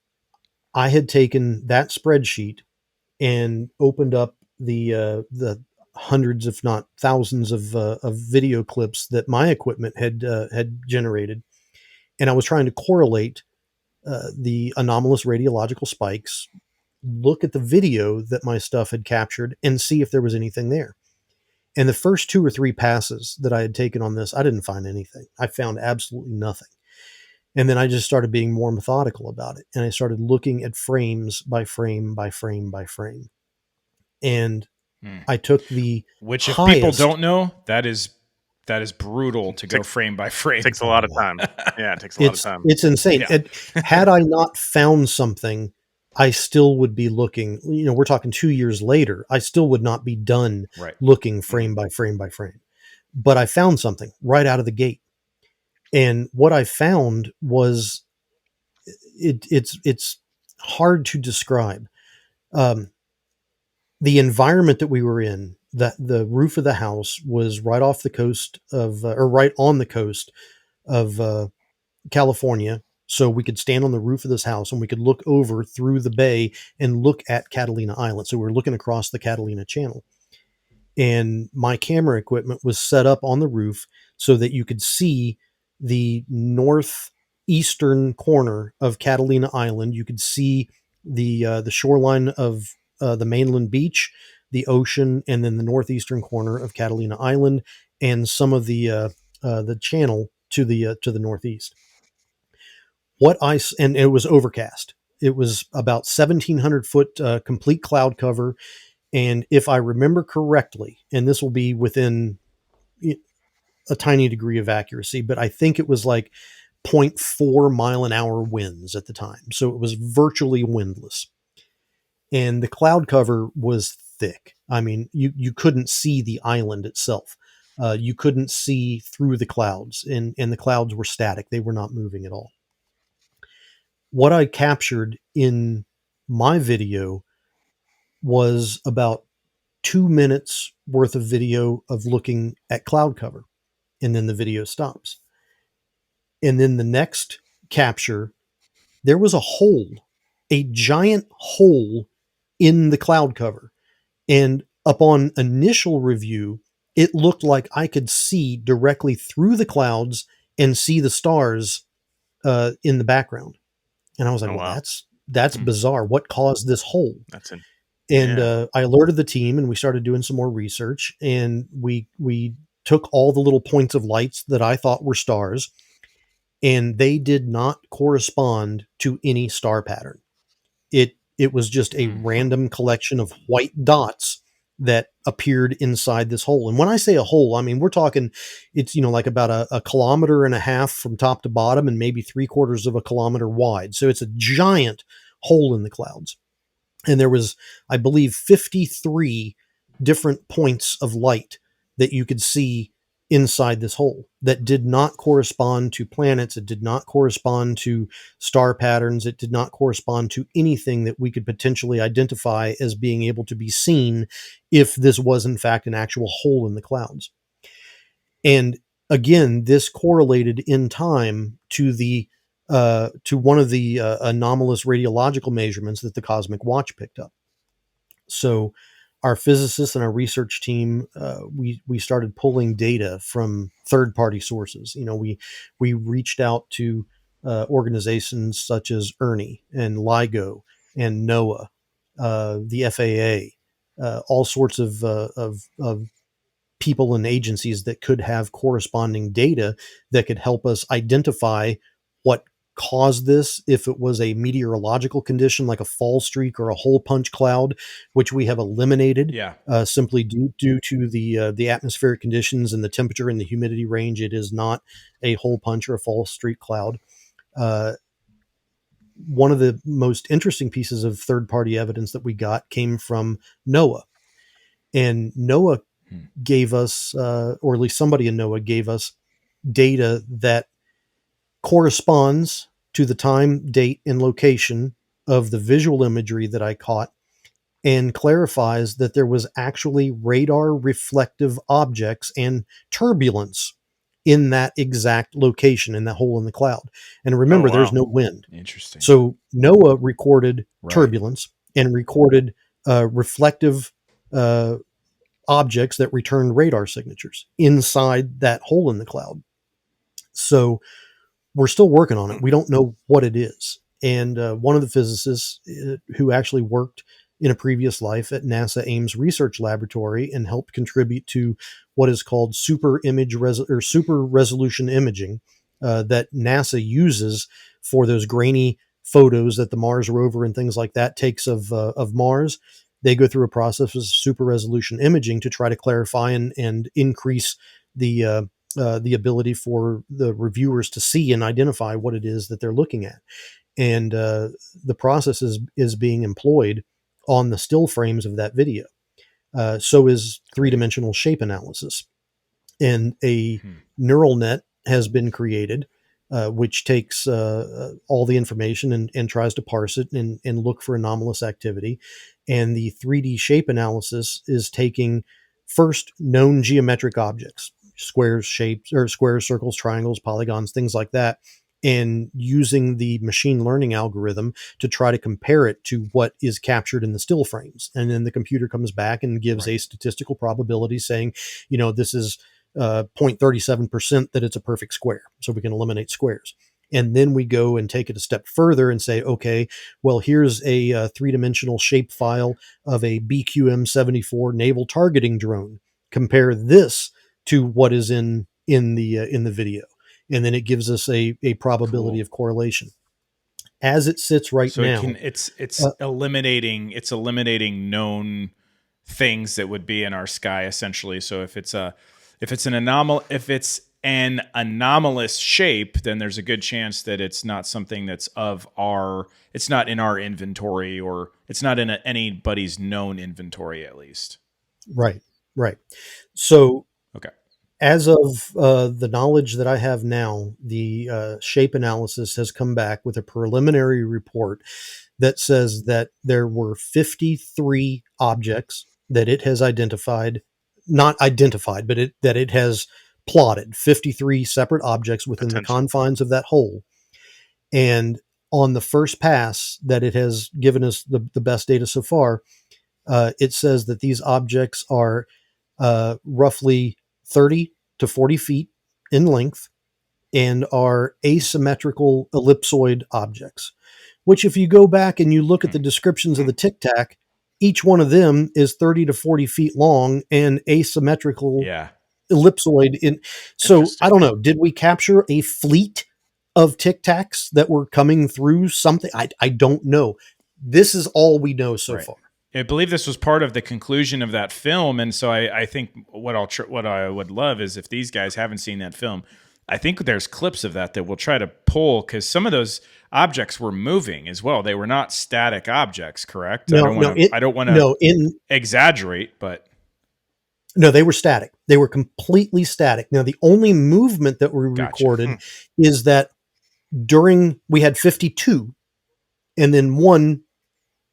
I had taken that spreadsheet and opened up the hundreds, if not thousands, of video clips that my equipment had generated, and I was trying to correlate the anomalous radiological spikes, look at the video that my stuff had captured, and see if there was anything there. And the first 2 or 3 passes that I had taken on this, I didn't find anything. I found absolutely nothing. And then I just started being more methodical about it. And I started looking at frames by frame by frame by frame. And I took the which, if highest, people don't know, that is brutal to go frame by frame. It takes a lot of time. Yeah, it takes a lot of time. It's insane. Yeah. Had I not found something, I still would be looking, we're talking 2 years later, I still would not be done looking frame by frame by frame. But I found something right out of the gate. And what I found was it's hard to describe. The environment that we were in, that the roof of the house was right off the coast of, or right on the coast of California. So we could stand on the roof of this house and we could look over through the bay and look at Catalina Island. So we were looking across the Catalina Channel. And my camera equipment was set up on the roof so that you could see the northeastern corner of Catalina Island. You could see the shoreline of the mainland beach, the ocean, and then the northeastern corner of Catalina Island, and some of the channel to the northeast. And it was overcast. It was about 1,700 foot complete cloud cover. And if I remember correctly, and this will be within a tiny degree of accuracy, but I think it was like 0.4 mile an hour winds at the time. So it was virtually windless. and the cloud cover was thick. I mean, you couldn't see the island itself. You couldn't see through the clouds, and the clouds were static. They were not moving at all. What I captured in my video was about 2 minutes worth of video of looking at cloud cover, and then the video stops. And then the next capture, there was a hole, a giant hole in the cloud cover. And upon initial review, it looked like I could see directly through the clouds and see the stars in the background. And I was like, Oh, well, wow. that's bizarre. What caused this hole? That's an And I alerted the team, and we started doing some more research, and we took all the little points of lights that I thought were stars, and they did not correspond to any star pattern. It was just a random collection of white dots that appeared inside this hole. And when I say a hole, I mean, we're talking, it's, like about a kilometer and a half from top to bottom, and maybe 3/4 of a kilometer wide. So it's a giant hole in the clouds. And there was, I believe, 53 different points of light that you could see inside this hole that did not correspond to planets. It did not correspond to star patterns. It did not correspond to anything that we could potentially identify as being able to be seen if this was in fact an actual hole in the clouds. And again, this correlated in time to to one of the anomalous radiological measurements that the Cosmic Watch picked up. So our physicists and our research team, we started pulling data from third-party sources. We reached out to organizations such as ERNI and LIGO and NOAA, the FAA, all sorts of people and agencies that could have corresponding data that could help us identify what caused this, if it was a meteorological condition like a fall streak or a hole punch cloud, which we have eliminated simply due to the atmospheric conditions and the temperature and the humidity range. It is not a hole punch or a fall streak cloud. One of the most interesting pieces of third-party evidence that we got came from NOAA. And NOAA gave us, or at least somebody in NOAA gave us, data that corresponds to the time, date, and location of the visual imagery that I caught, and clarifies that there was actually radar reflective objects and turbulence in that exact location, in that hole in the cloud. And remember, there's no wind. Interesting. So NOAA recorded turbulence and recorded reflective objects that returned radar signatures inside that hole in the cloud. So we're still working on it. We don't know what it is. And one of the physicists who actually worked in a previous life at NASA Ames Research Laboratory and helped contribute to what is called super resolution imaging that NASA uses for those grainy photos that the Mars rover and things like that takes of Mars. They go through a process of super resolution imaging to try to clarify and increase the ability for the reviewers to see and identify what it is that they're looking at. And the process is being employed on the still frames of that video. So is three-dimensional shape analysis. And a neural net has been created, which takes all the information and tries to parse it and look for anomalous activity. And the 3D shape analysis is taking first known geometric objects, squares, shapes, or squares, circles, triangles, polygons, things like that, and using the machine learning algorithm to try to compare it to what is captured in the still frames. And then the computer comes back and gives a statistical probability saying, this is 0.37% that it's a perfect square. So we can eliminate squares. And then we go and take it a step further and say, okay, well, here's a three-dimensional shape file of a BQM-74 naval targeting drone. Compare this to what is in the video. And then it gives us a probability of correlation. As it sits right now. It's eliminating known things that would be in our sky, essentially. So if it's an anomaly, if it's an anomalous shape, then there's a good chance that it's not something that's it's not in our inventory, or it's not in anybody's known inventory, at least. Right. Right. So Okay. as of the knowledge that I have now, the shape analysis has come back with a preliminary report that says that there were 53 objects that it has identified, not identified, but that it has plotted 53 separate objects within the Potential. confines of that hole. And on the first pass that it has given us the best data so far, it says that these objects are roughly 30 to 40 feet in length and are asymmetrical ellipsoid objects, which if you go back and you look at the descriptions of the Tic Tac, each one of them is 30 to 40 feet long and asymmetrical ellipsoid. So I don't know, did we capture a fleet of Tic Tacs that were coming through something? I don't know. This is all we know so far. I believe this was part of the conclusion of that film, and so I think what I would love is if these guys haven't seen that film, I think there's clips of that we'll try to pull, because some of those objects were moving as well. They were not static objects, correct? I don't want to exaggerate, but no, they were static. They were completely static. Now, the only movement that we recorded is that we had 52, and then one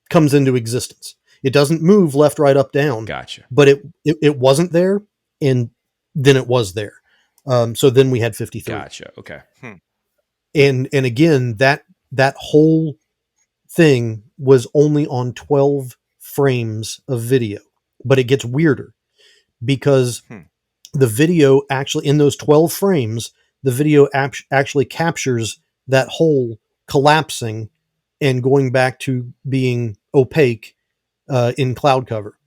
comes into existence. It doesn't move left, right, up, down. Gotcha. But it wasn't there, and then it was there. So then we had 53. Gotcha. Okay. And again, that whole thing was only on 12 frames of video. But it gets weirder because the video actually, in those 12 frames, the video actually captures that hole collapsing and going back to being opaque in cloud cover.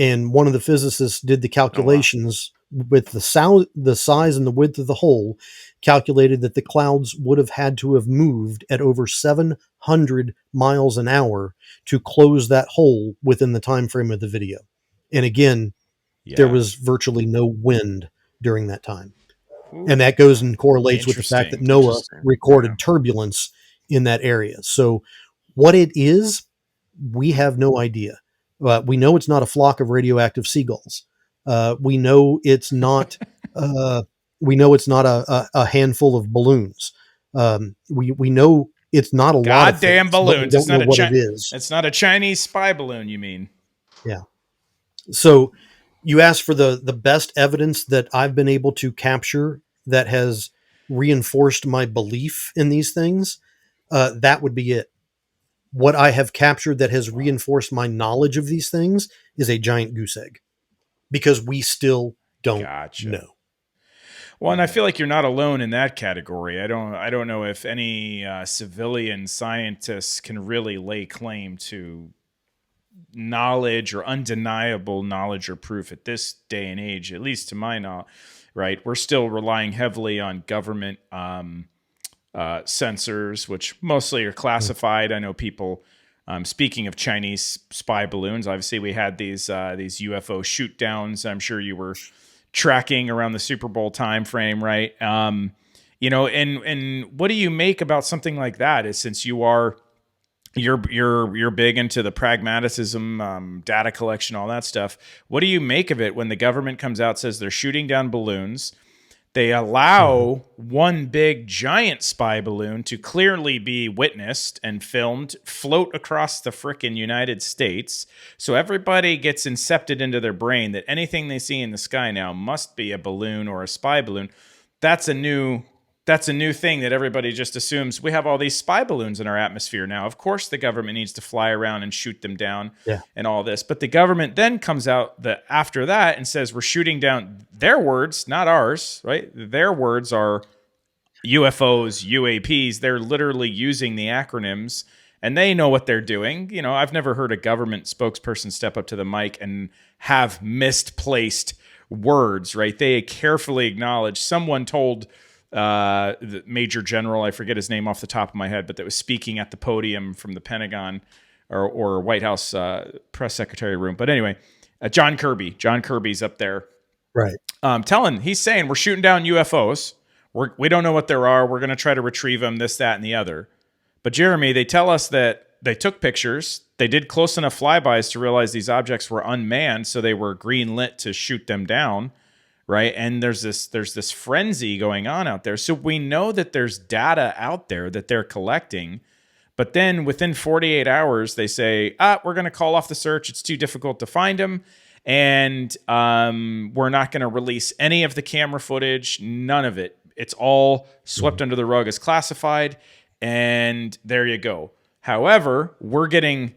And one of the physicists did the calculations with the size and the width of the hole, calculated that the clouds would have had to have moved at over 700 miles an hour to close that hole within the time frame of the video. And again, there was virtually no wind during that time. Ooh. And that goes and correlates with the fact that NOAA recorded turbulence in that area. So what it is, we have no idea. We know it's not a flock of radioactive seagulls. We know it's not. We know it's not a handful of balloons. We know it's not a lot of goddamn balloons. It's not what it is. It's not a Chinese spy balloon. You mean? Yeah. So you asked for the best evidence that I've been able to capture that has reinforced my belief in these things. That would be it. What I have captured that has reinforced my knowledge of these things is a giant goose egg, because we still don't know. Well, and I feel like you're not alone in that category. I don't know if any civilian scientists can really lay claim to knowledge or undeniable knowledge or proof at this day and age, at least to my knowledge. Right, we're still relying heavily on government sensors, which mostly are classified. I know people, speaking of Chinese spy balloons, obviously we had these UFO shootdowns. I'm sure you were tracking around the Super Bowl time frame, right? And what do you make about something like that? Is since you're big into the pragmatism, data collection, all that stuff. What do you make of it when the government comes out, says they're shooting down balloons? They allow one big giant spy balloon to clearly be witnessed and filmed float across the frickin' United States. So everybody gets incepted into their brain that anything they see in the sky now must be a balloon or a spy balloon. That's a new thing that everybody just assumes. We have all these spy balloons in our atmosphere now. Of course, the government needs to fly around and shoot them down and all this. But the government then comes out after that and says we're shooting down, their words, not ours, right? Their words are UFOs, UAPs. They're literally using the acronyms, and they know what they're doing. You know, I've never heard a government spokesperson step up to the mic and have misplaced words, right? They carefully acknowledge. Someone told the Major General, I forget his name off the top of my head, but that was speaking at the podium from the Pentagon or White House press secretary room. But anyway, John Kirby's up there. Right. He's saying we're shooting down UFOs. We don't know what there are. We're going to try to retrieve them, this, that, and the other. But Jeremy, they tell us that they took pictures. They did close enough flybys to realize these objects were unmanned, so they were green lit to shoot them down, right? And there's this frenzy going on out there. So we know that there's data out there that they're collecting. But then within 48 hours, they say, we're going to call off the search. It's too difficult to find them. And we're not going to release any of the camera footage, none of it. It's all swept under the rug as classified. And there you go. However, we're getting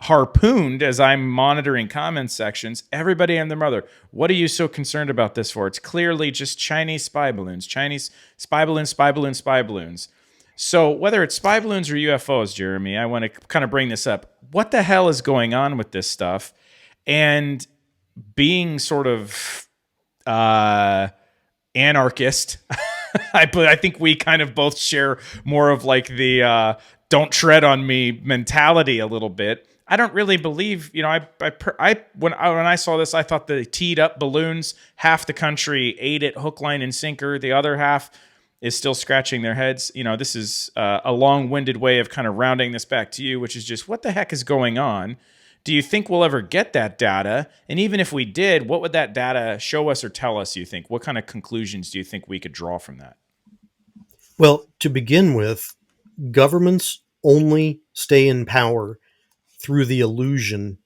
harpooned as I'm monitoring comment sections. Everybody and their mother. What are you so concerned about this for? It's clearly just Chinese spy balloons. Chinese spy balloons, spy balloons, spy balloons. So whether it's spy balloons or UFOs, Jeremy, I want to kind of bring this up. What the hell is going on with this stuff? And being sort of anarchist, I think we kind of both share more of like the don't tread on me mentality a little bit. I don't really believe, when I saw this, I thought they teed up balloons. Half the country ate it hook, line, and sinker. The other half is still scratching their heads. This is a long-winded way of kind of rounding this back to you, which is just what the heck is going on? Do you think we'll ever get that data? And even if we did, what would that data show us or tell us, you think? What kind of conclusions do you think we could draw from that? Well, to begin with, governments only stay in power through the illusion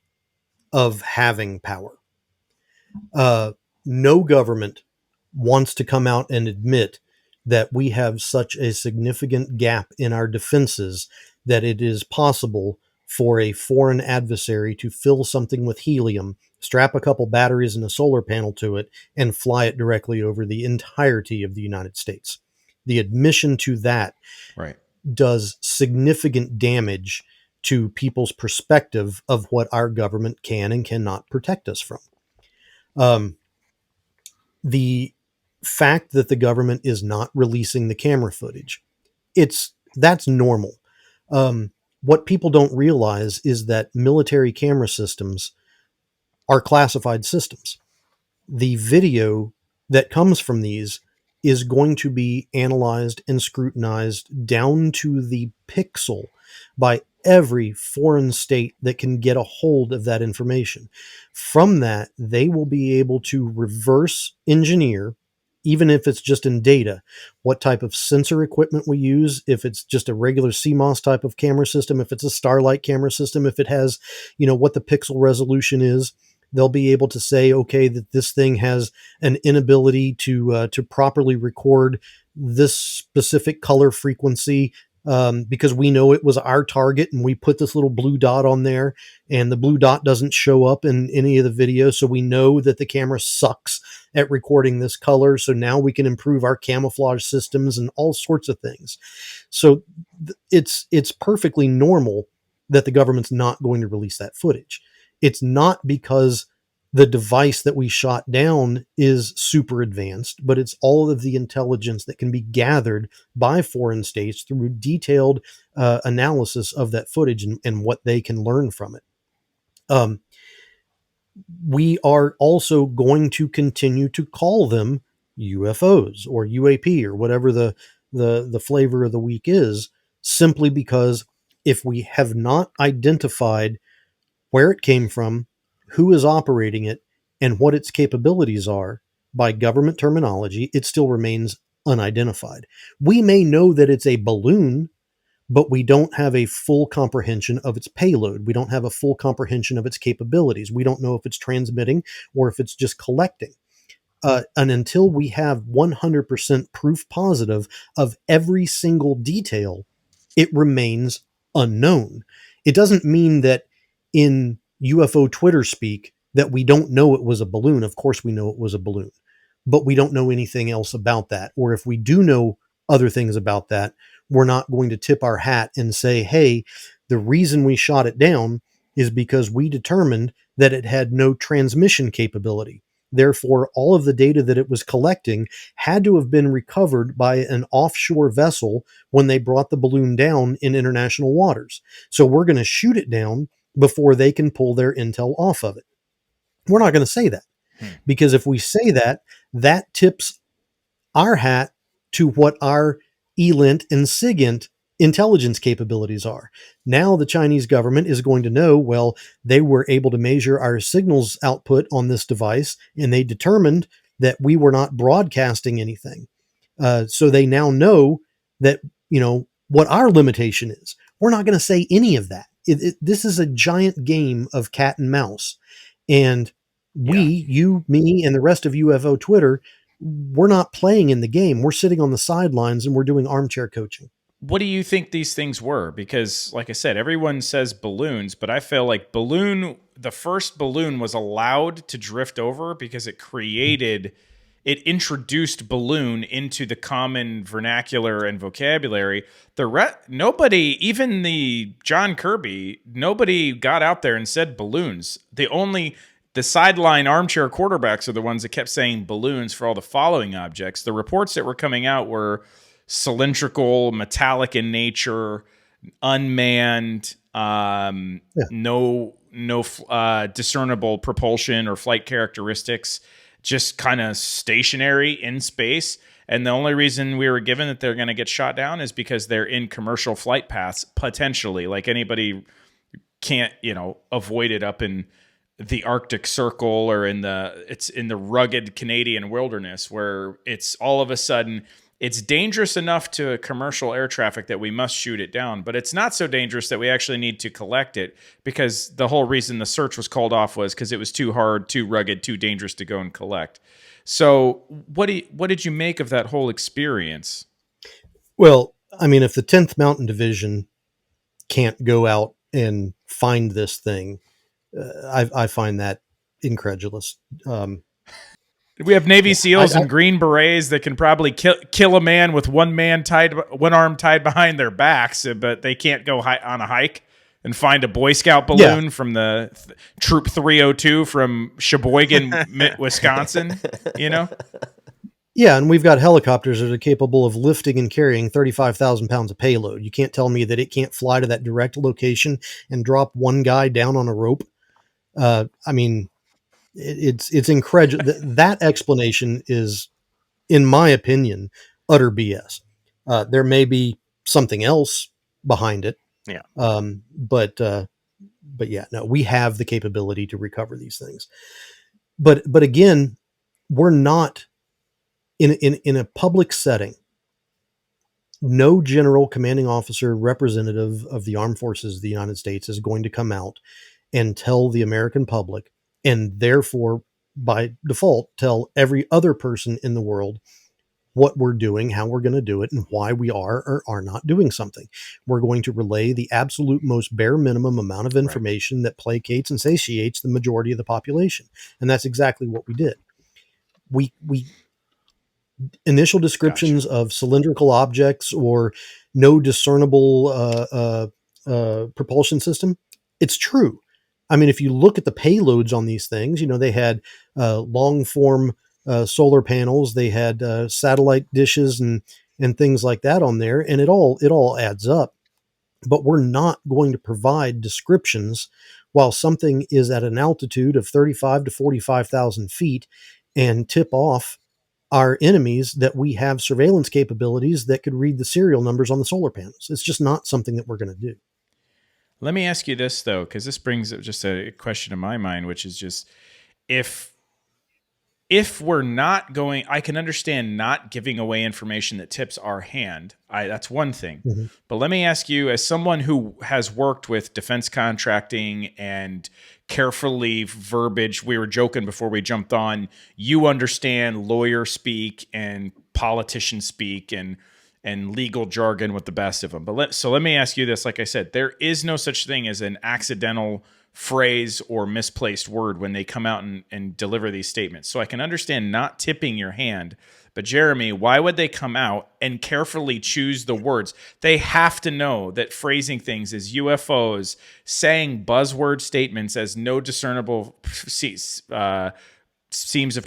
of having power. No government wants to come out and admit that we have such a significant gap in our defenses that it is possible for a foreign adversary to fill something with helium, strap a couple batteries and a solar panel to it, and fly it directly over the entirety of the United States. The admission to that does significant damage to people's perspective of what our government can and cannot protect us from. The fact that the government is not releasing the camera footage, that's normal. What people don't realize is that military camera systems are classified systems. The video that comes from these is going to be analyzed and scrutinized down to the pixel by every foreign state that can get a hold of that information. From that, they will be able to reverse engineer, even if it's just in data, what type of sensor equipment we use, if it's just a regular CMOS type of camera system, if it's a Starlight camera system, if it has, what the pixel resolution is. They'll be able to say, okay, that this thing has an inability to properly record this specific color frequency because we know it was our target and we put this little blue dot on there and the blue dot doesn't show up in any of the videos. So we know that the camera sucks at recording this color. So now we can improve our camouflage systems and all sorts of things. So it's perfectly normal that the government's not going to release that footage. It's not because the device that we shot down is super advanced, but it's all of the intelligence that can be gathered by foreign states through detailed analysis of that footage and what they can learn from it. We are also going to continue to call them UFOs or UAP or whatever the flavor of the week is, simply because if we have not identified where it came from, who is operating it, and what its capabilities are by government terminology, it still remains unidentified. We may know that it's a balloon, but we don't have a full comprehension of its payload. We don't have a full comprehension of its capabilities. We don't know if it's transmitting or if it's just collecting. And until we have 100% proof positive of every single detail, it remains unknown. It doesn't mean that in UFO Twitter speak that we don't know it was a balloon. Of course we know it was a balloon, but we don't know anything else about that. Or if we do know other things about that, we're not going to tip our hat and say, hey, the reason we shot it down is because we determined that it had no transmission capability. Therefore, all of the data that it was collecting had to have been recovered by an offshore vessel when they brought the balloon down in international waters. So we're going to shoot it down before they can pull their intel off of it. We're not going to say that. Because if we say that, that tips our hat to what our ELINT and SIGINT intelligence capabilities are. Now the Chinese government is going to know, well, they were able to measure our signals output on this device, and they determined that we were not broadcasting anything. So they now know that, what our limitation is. We're not going to say any of that. This is a giant game of cat and mouse. And you, me, and the rest of UFO Twitter, we're not playing in the game. We're sitting on the sidelines and we're doing armchair coaching. What do you think these things were? Because, like I said, everyone says balloons, but I feel like the first balloon was allowed to drift over because it introduced balloon into the common vernacular and vocabulary. Nobody, even the John Kirby, nobody got out there and said balloons. The sideline armchair quarterbacks are the ones that kept saying balloons for all the following objects. The reports that were coming out were cylindrical, metallic in nature, unmanned, no discernible propulsion or flight characteristics, just kind of stationary in space. And the only reason we were given that they're going to get shot down is because they're in commercial flight paths, potentially. Like anybody can't, avoid it up in the Arctic Circle or it's in the rugged Canadian wilderness where it's all of a sudden it's dangerous enough to commercial air traffic that we must shoot it down, but it's not so dangerous that we actually need to collect it, because the whole reason the search was called off was because it was too hard, too rugged, too dangerous to go and collect. So what did you make of that whole experience? Well, I mean, if the 10th Mountain Division can't go out and find this thing, I find that incredulous. We have Navy SEALs and Green Berets that can probably kill a man with one arm tied behind their backs, but they can't go on a hike and find a Boy Scout balloon from the Troop 302 from Sheboygan, Wisconsin, Yeah, and we've got helicopters that are capable of lifting and carrying 35,000 pounds of payload. You can't tell me that it can't fly to that direct location and drop one guy down on a rope. I mean, it's incredible. That explanation is, in my opinion, utter BS. There may be something else behind it. Yeah. But yeah, no, we have the capability to recover these things. But again, we're not in a public setting. No general, commanding officer, representative of the armed forces of the United States is going to come out and tell the American public, and therefore by default tell every other person in the world what we're doing, how we're going to do it, and why we are or are not doing something. We're going to relay the absolute most bare minimum amount of information that placates and satiates the majority of the population. And that's exactly what we did. We initial descriptions of cylindrical objects or no discernible propulsion system. It's true. I mean, if you look at the payloads on these things, they had long form solar panels, they had satellite dishes and things like that on there, and it all adds up. But we're not going to provide descriptions while something is at an altitude of 35 to 45,000 feet and tip off our enemies that we have surveillance capabilities that could read the serial numbers on the solar panels. It's just not something that we're going to do. Let me ask you this, though, because this brings up just a question in my mind, which is just if we're not going, I can understand not giving away information that tips our hand. That's one thing. Mm-hmm. But let me ask you, as someone who has worked with defense contracting and carefully verbiage, we were joking before we jumped on, you understand lawyer speak and politician speak and legal jargon with the best of them. So let me ask you this. Like I said, there is no such thing as an accidental phrase or misplaced word when they come out and deliver these statements. So I can understand not tipping your hand. But Jeremy, why would they come out and carefully choose the words? They have to know that phrasing things as UFOs, saying buzzword statements as no discernible seams of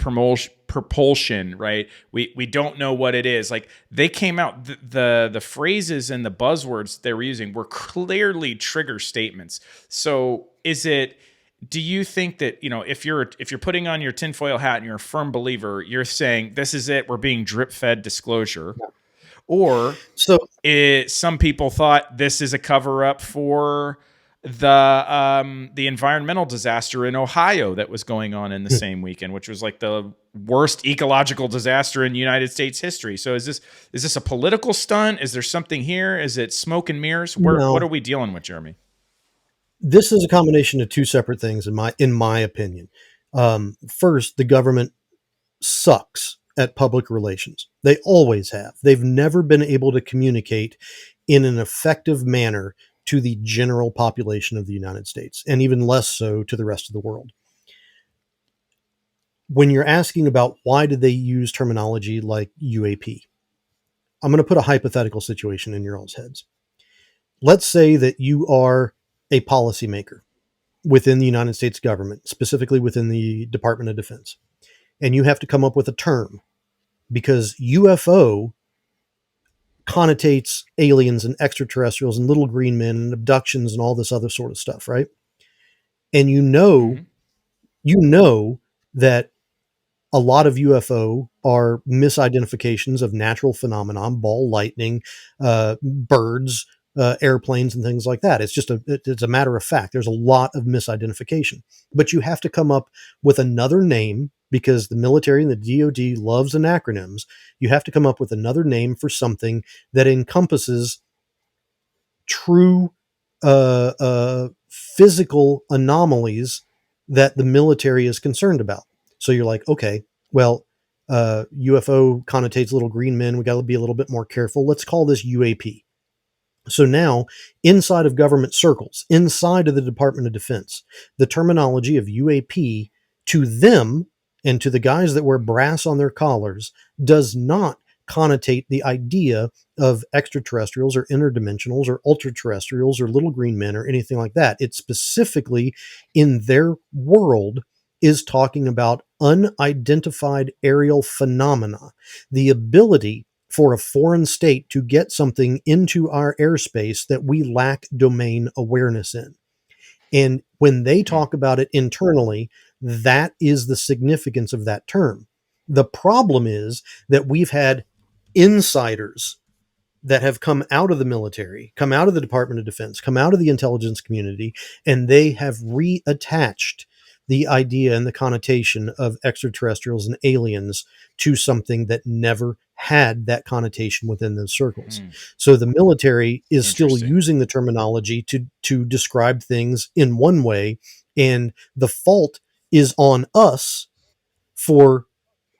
propulsion, right? We don't know what it is. Like, they came out, the phrases and the buzzwords they were using were clearly trigger statements. So is it do you think that, if you're putting on your tinfoil hat and you're a firm believer, you're saying this is it, we're being drip fed disclosure, or So some people thought this is a cover up for the environmental disaster in Ohio that was going on in the same weekend, which was like the worst ecological disaster in United States history. So is this a political stunt? Is there something here? Is it smoke and mirrors? No. What are we dealing with, Jeremy? This is a combination of two separate things in my opinion. First, the government sucks at public relations. They always have. They've never been able to communicate in an effective manner to the general population of the United States, and even less so to the rest of the world. When you're asking about why did they use terminology like UAP, I'm going to put a hypothetical situation in your all's heads. Let's say that you are a policymaker within the United States government, specifically within the Department of Defense, and you have to come up with a term because UFO connotates aliens and extraterrestrials and little green men and abductions and all this other sort of stuff, right? And you know that a lot of UFO are misidentifications of natural phenomenon, ball lightning, birds, airplanes, and things like that. It's a matter of fact. There's a lot of misidentification, but you have to come up with another name because the military and the DoD loves acronyms. You have to come up with another name for something that encompasses true physical anomalies that the military is concerned about. So you're like, okay, well, UFO connotates little green men. We got to be a little bit more careful. Let's call this UAP. So now, inside of government circles, inside of the Department of Defense, the terminology of UAP to them and to the guys that wear brass on their collars does not connotate the idea of extraterrestrials or interdimensionals or ultra-terrestrials or little green men or anything like that. It specifically, in their world, is talking about unidentified aerial phenomena, the ability for a foreign state to get something into our airspace that we lack domain awareness in. And when they talk about it internally, that is the significance of that term. The problem is that we've had insiders that have come out of the military, come out of the Department of Defense, come out of the intelligence community, and they have reattached the idea and the connotation of extraterrestrials and aliens to something that never had that connotation within those circles. So the military is still using the terminology to describe things in one way, and the fault is on us for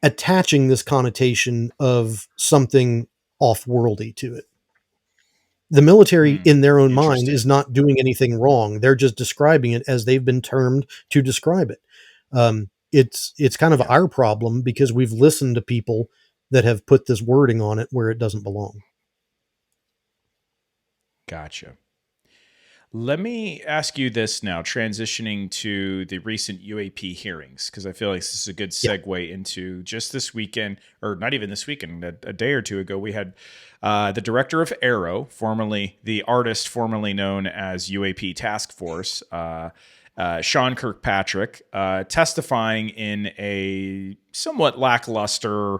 attaching this connotation of something off-worldy to it. The military, in their own mind, is not doing anything wrong. They're just describing it as they've been termed to describe it. It's kind of our problem because we've listened to people that have put this wording on it where it doesn't belong. Gotcha. Let me ask you this now, transitioning to the recent UAP hearings, because I feel like this is a good segue into just this weekend, or not even this weekend, a day or two ago, we had the director of Arrow, formerly the artist formerly known as UAP Task Force, Sean Kirkpatrick, testifying in a somewhat lackluster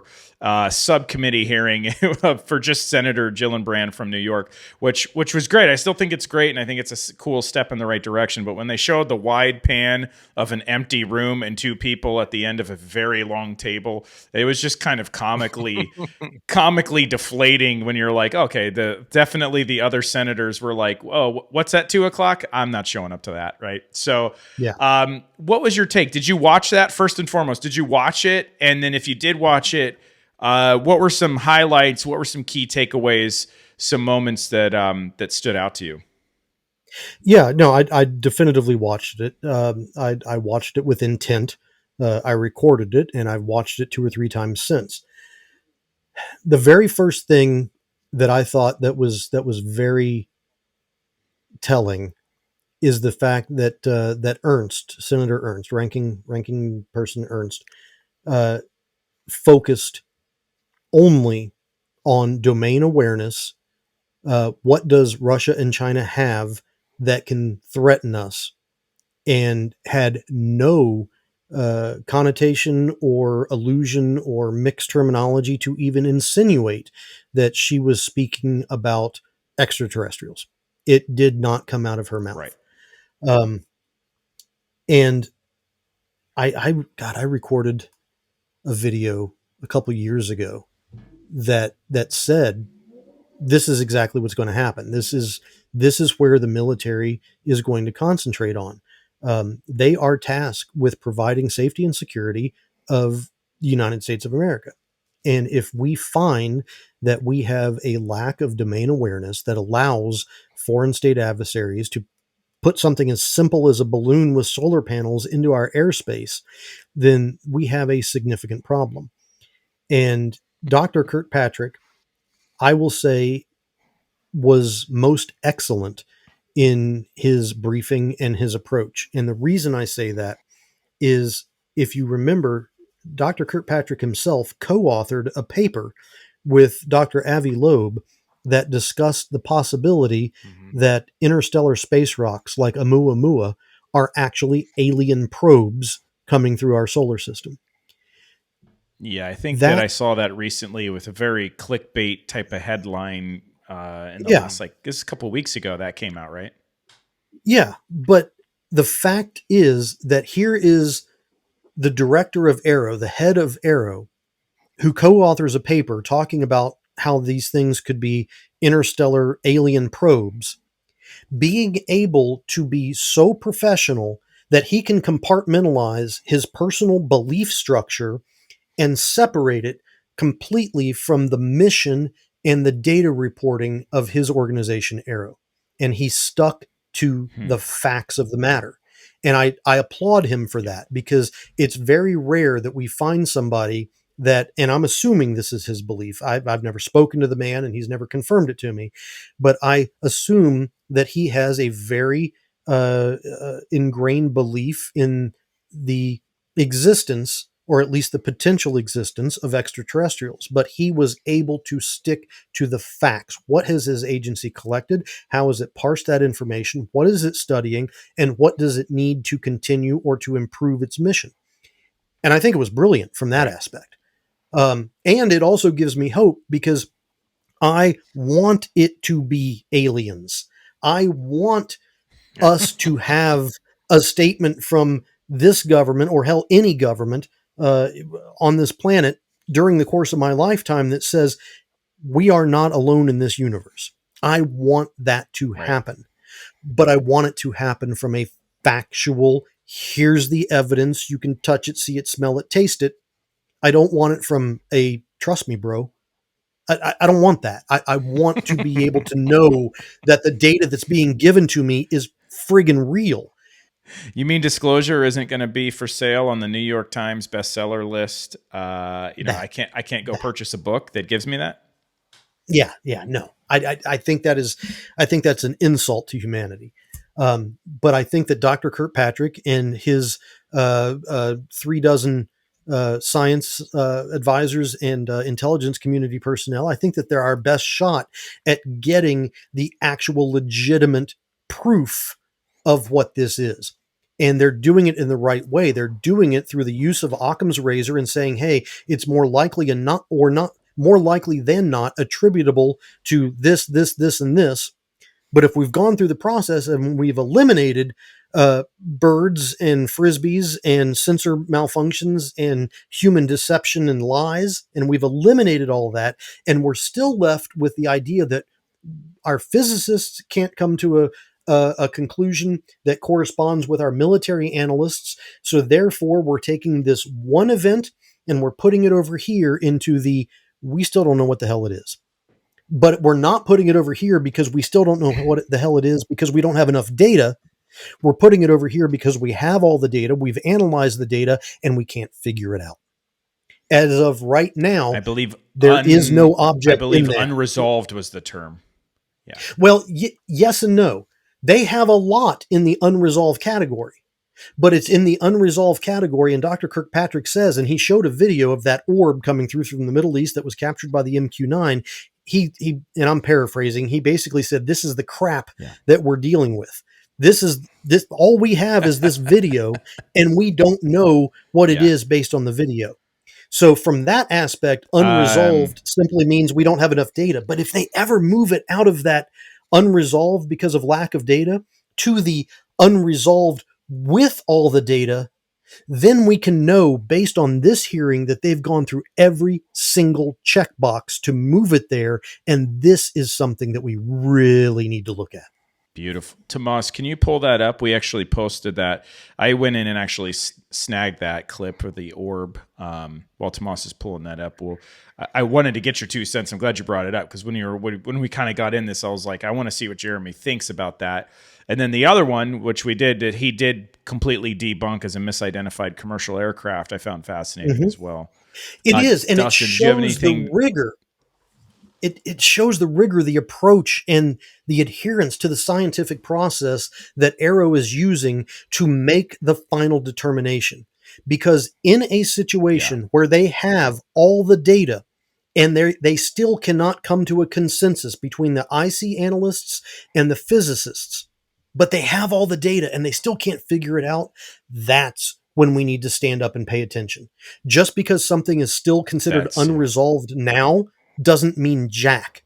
subcommittee hearing for just Senator Gillibrand from New York, which was great. I still think it's great, and I think it's a cool step in the right direction. But when they showed the wide pan of an empty room and two people at the end of a very long table, it was just kind of comically deflating. When you're like, okay, definitely the other senators were like, oh, what's at 2:00? I'm not showing up to that, right? So, what was your take? Did you watch that first and foremost? Did you watch it? And then if you did watch it, what were some highlights? What were some key takeaways? Some moments that stood out to you? Yeah, no, I definitively watched it. I watched it with intent. I recorded it, and I've watched it 2 or 3 times since. The very first thing that I thought that was very telling is the fact that that Senator Ernst, ranking person Ernst, focused only on domain awareness. What does Russia and China have that can threaten us? and had no connotation or allusion or mixed terminology to even insinuate that she was speaking about extraterrestrials. It did not come out of her mouth. Right. And I recorded a video a couple years ago that said, this is exactly what's going to happen. This is where the military is going to concentrate on. They are tasked with providing safety and security of the United States of America. And if we find that we have a lack of domain awareness that allows foreign state adversaries to put something as simple as a balloon with solar panels into our airspace, then we have a significant problem. And Dr. Kirkpatrick, I will say, was most excellent in his briefing and his approach. And the reason I say that is, if you remember, Dr. Kirkpatrick himself co-authored a paper with Dr. Avi Loeb that discussed the possibility that interstellar space rocks like Oumuamua are actually alien probes coming through our solar system. Yeah, I think that I saw that recently with a very clickbait type of headline in the last, this is a couple of weeks ago that came out, right? Yeah, but the fact is that here is the director of Aero, the head of Aero, who co-authors a paper talking about how these things could be interstellar alien probes, being able to be so professional that he can compartmentalize his personal belief structure and separate it completely from the mission and the data reporting of his organization, Aero. And he stuck to the facts of the matter. And I applaud him for that, because it's very rare that we find somebody that, and I'm assuming this is his belief. I've never spoken to the man and he's never confirmed it to me, but I assume that he has a very ingrained belief in the existence, or at least the potential existence, of extraterrestrials. But he was able to stick to the facts. What has his agency collected? How has it parsed that information? What is it studying? And what does it need to continue or to improve its mission? And I think it was brilliant from that aspect. And it also gives me hope, because I want it to be aliens. I want us to have a statement from this government, or hell, any government on this planet during the course of my lifetime, that says we are not alone in this universe. I want that to happen, but I want it to happen from a factual, here's the evidence, you can touch it, see it, smell it, taste it. I don't want it from a trust me, bro. I don't want that. I want to be able to know that the data that's being given to me is friggin' real. You mean disclosure isn't going to be for sale on the New York Times bestseller list? I can't go purchase a book that gives me that. Yeah, no. I think that's an insult to humanity. But I think that Dr. Kirkpatrick and his 3 dozen science advisors and intelligence community personnel, I think that they're our best shot at getting the actual legitimate proof of what this is. And they're doing it in the right way. They're doing it through the use of Occam's razor and saying, hey, it's more likely more likely than not attributable to this, and this. But if we've gone through the process and we've eliminated birds and frisbees and sensor malfunctions and human deception and lies, and we've eliminated all that, and we're still left with the idea that our physicists can't come to a conclusion that corresponds with our military analysts. So therefore, we're taking this one event and we're putting it over here into we still don't know what the hell it is. But we're not putting it over here because we still don't know what the hell it is, because we don't have enough data. We're putting it over here because we have all the data, we've analyzed the data, and we can't figure it out. As of right now, I believe there is no object. I believe unresolved was the term. Yeah. Well, yes and no. They have a lot in the unresolved category, but it's in the unresolved category. And Dr. Kirkpatrick says, and he showed a video of that orb coming through from the Middle East that was captured by the MQ-9. He and I'm paraphrasing, he basically said, this is the crap that we're dealing with. This all we have is this video, and we don't know what it Yeah. is based on the video. So from that aspect, Um, unresolved simply means we don't have enough data. But if they ever move it out of that unresolved because of lack of data to the unresolved with all the data, then we can know based on this hearing that they've gone through every single checkbox to move it there. And this is something that we really need to look at. Beautiful. Tomas, can you pull that up? We actually posted that. I went in and actually snagged that clip of the orb while Tomas is pulling that up. Well, I wanted to get your 2 cents. I'm glad you brought it up because when we kind of got in this, I was like, I want to see what Jeremy thinks about that. And then the other one, which we did, that he did completely debunk as a misidentified commercial aircraft, I found fascinating as well. It is, and Dustin, it do you have shows anything? the rigor. It shows the rigor, the approach, and the adherence to the scientific process that Aero is using to make the final determination. Because in a situation where they have all the data and they still cannot come to a consensus between the IC analysts and the physicists, but they have all the data and they still can't figure it out, that's when we need to stand up and pay attention. Just because something is still considered unresolved now doesn't mean jack,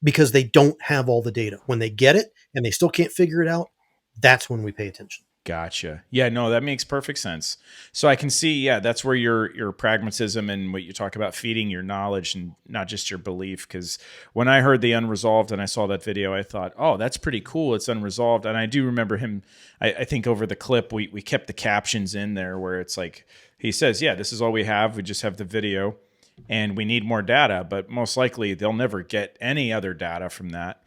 because they don't have all the data. When they get it and they still can't figure it out, that's when we pay attention. Gotcha. Yeah, no, that makes perfect sense. So I can see, that's where your pragmatism and what you talk about feeding your knowledge and not just your belief. Because when I heard the unresolved and I saw that video, I thought, oh, that's pretty cool. It's unresolved. And I do remember him, I think over the clip, we kept the captions in there where it's like, he says, yeah, this is all we have. We just have the video and we need more data, but most likely they'll never get any other data from that.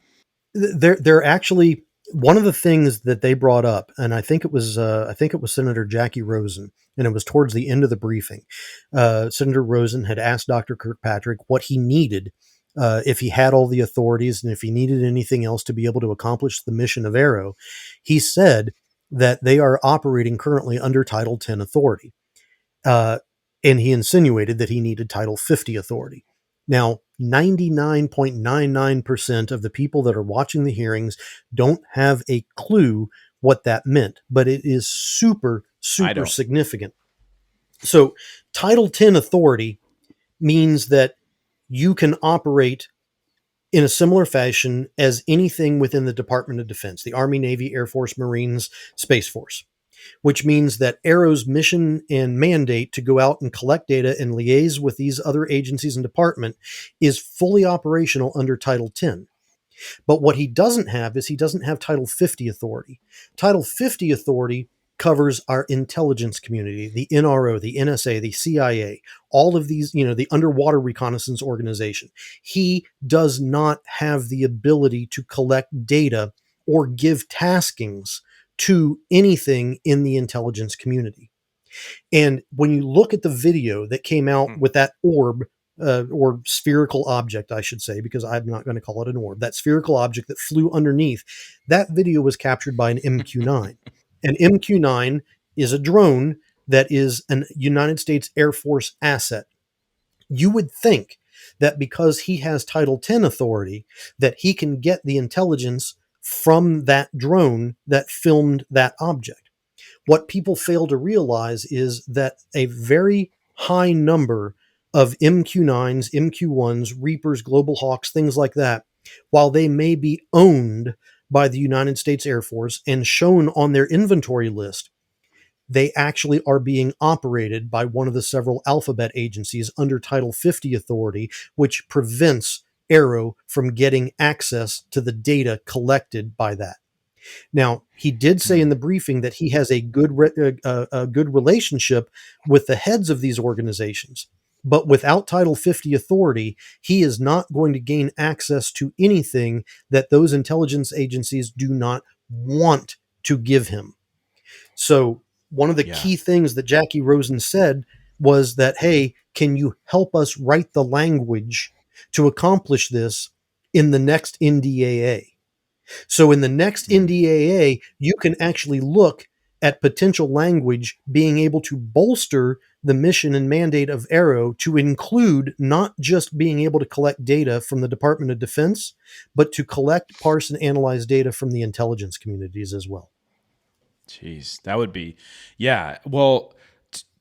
They're actually, one of the things that they brought up, and I think it was Senator Jackie Rosen, and it was towards the end of the briefing. Senator Rosen had asked Dr. Kirkpatrick what he needed, if he had all the authorities and if he needed anything else to be able to accomplish the mission of Aero. He said that they are operating currently under Title 10 authority. And he insinuated that he needed Title 50 authority. Now, 99.99% of the people that are watching the hearings don't have a clue what that meant, but it is super significant. So Title 10 authority means that you can operate in a similar fashion as anything within the Department of Defense, the Army, Navy, Air Force, Marines, Space Force, which means that Aero's mission and mandate to go out and collect data and liaise with these other agencies and department is fully operational under Title 10. But what he doesn't have is he doesn't have Title 50 authority. Title 50 authority covers our intelligence community, the NRO, the NSA, the CIA, all of these, the underwater reconnaissance organization. He does not have the ability to collect data or give taskings to anything in the intelligence community. And when you look at the video that came out with that orb, or spherical object, I should say, because I'm not going to call it an orb, that spherical object that flew underneath, that video was captured by an MQ-9. An MQ-9 is a drone that is a United States Air Force asset. You would think that because he has Title 10 authority, that he can get the intelligence from that drone that filmed that object. What people fail to realize is that a very high number of MQ-9s, MQ-1s, Reapers, Global Hawks, things like that, while they may be owned by the United States Air Force and shown on their inventory list, they actually are being operated by one of the several alphabet agencies under Title 50 authority, which prevents Aero from getting access to the data collected by that. Now, he did say in the briefing that he has a good relationship with the heads of these organizations, but without Title 50 authority, he is not going to gain access to anything that those intelligence agencies do not want to give him. So one of the key things that Jackie Rosen said was that, hey, can you help us write the language to accomplish this in the next NDAA? So in the next NDAA, you can actually look at potential language being able to bolster the mission and mandate of Arrow to include not just being able to collect data from the Department of Defense, but to collect, parse, and analyze data from the intelligence communities as well. Jeez, that would be, yeah. Well,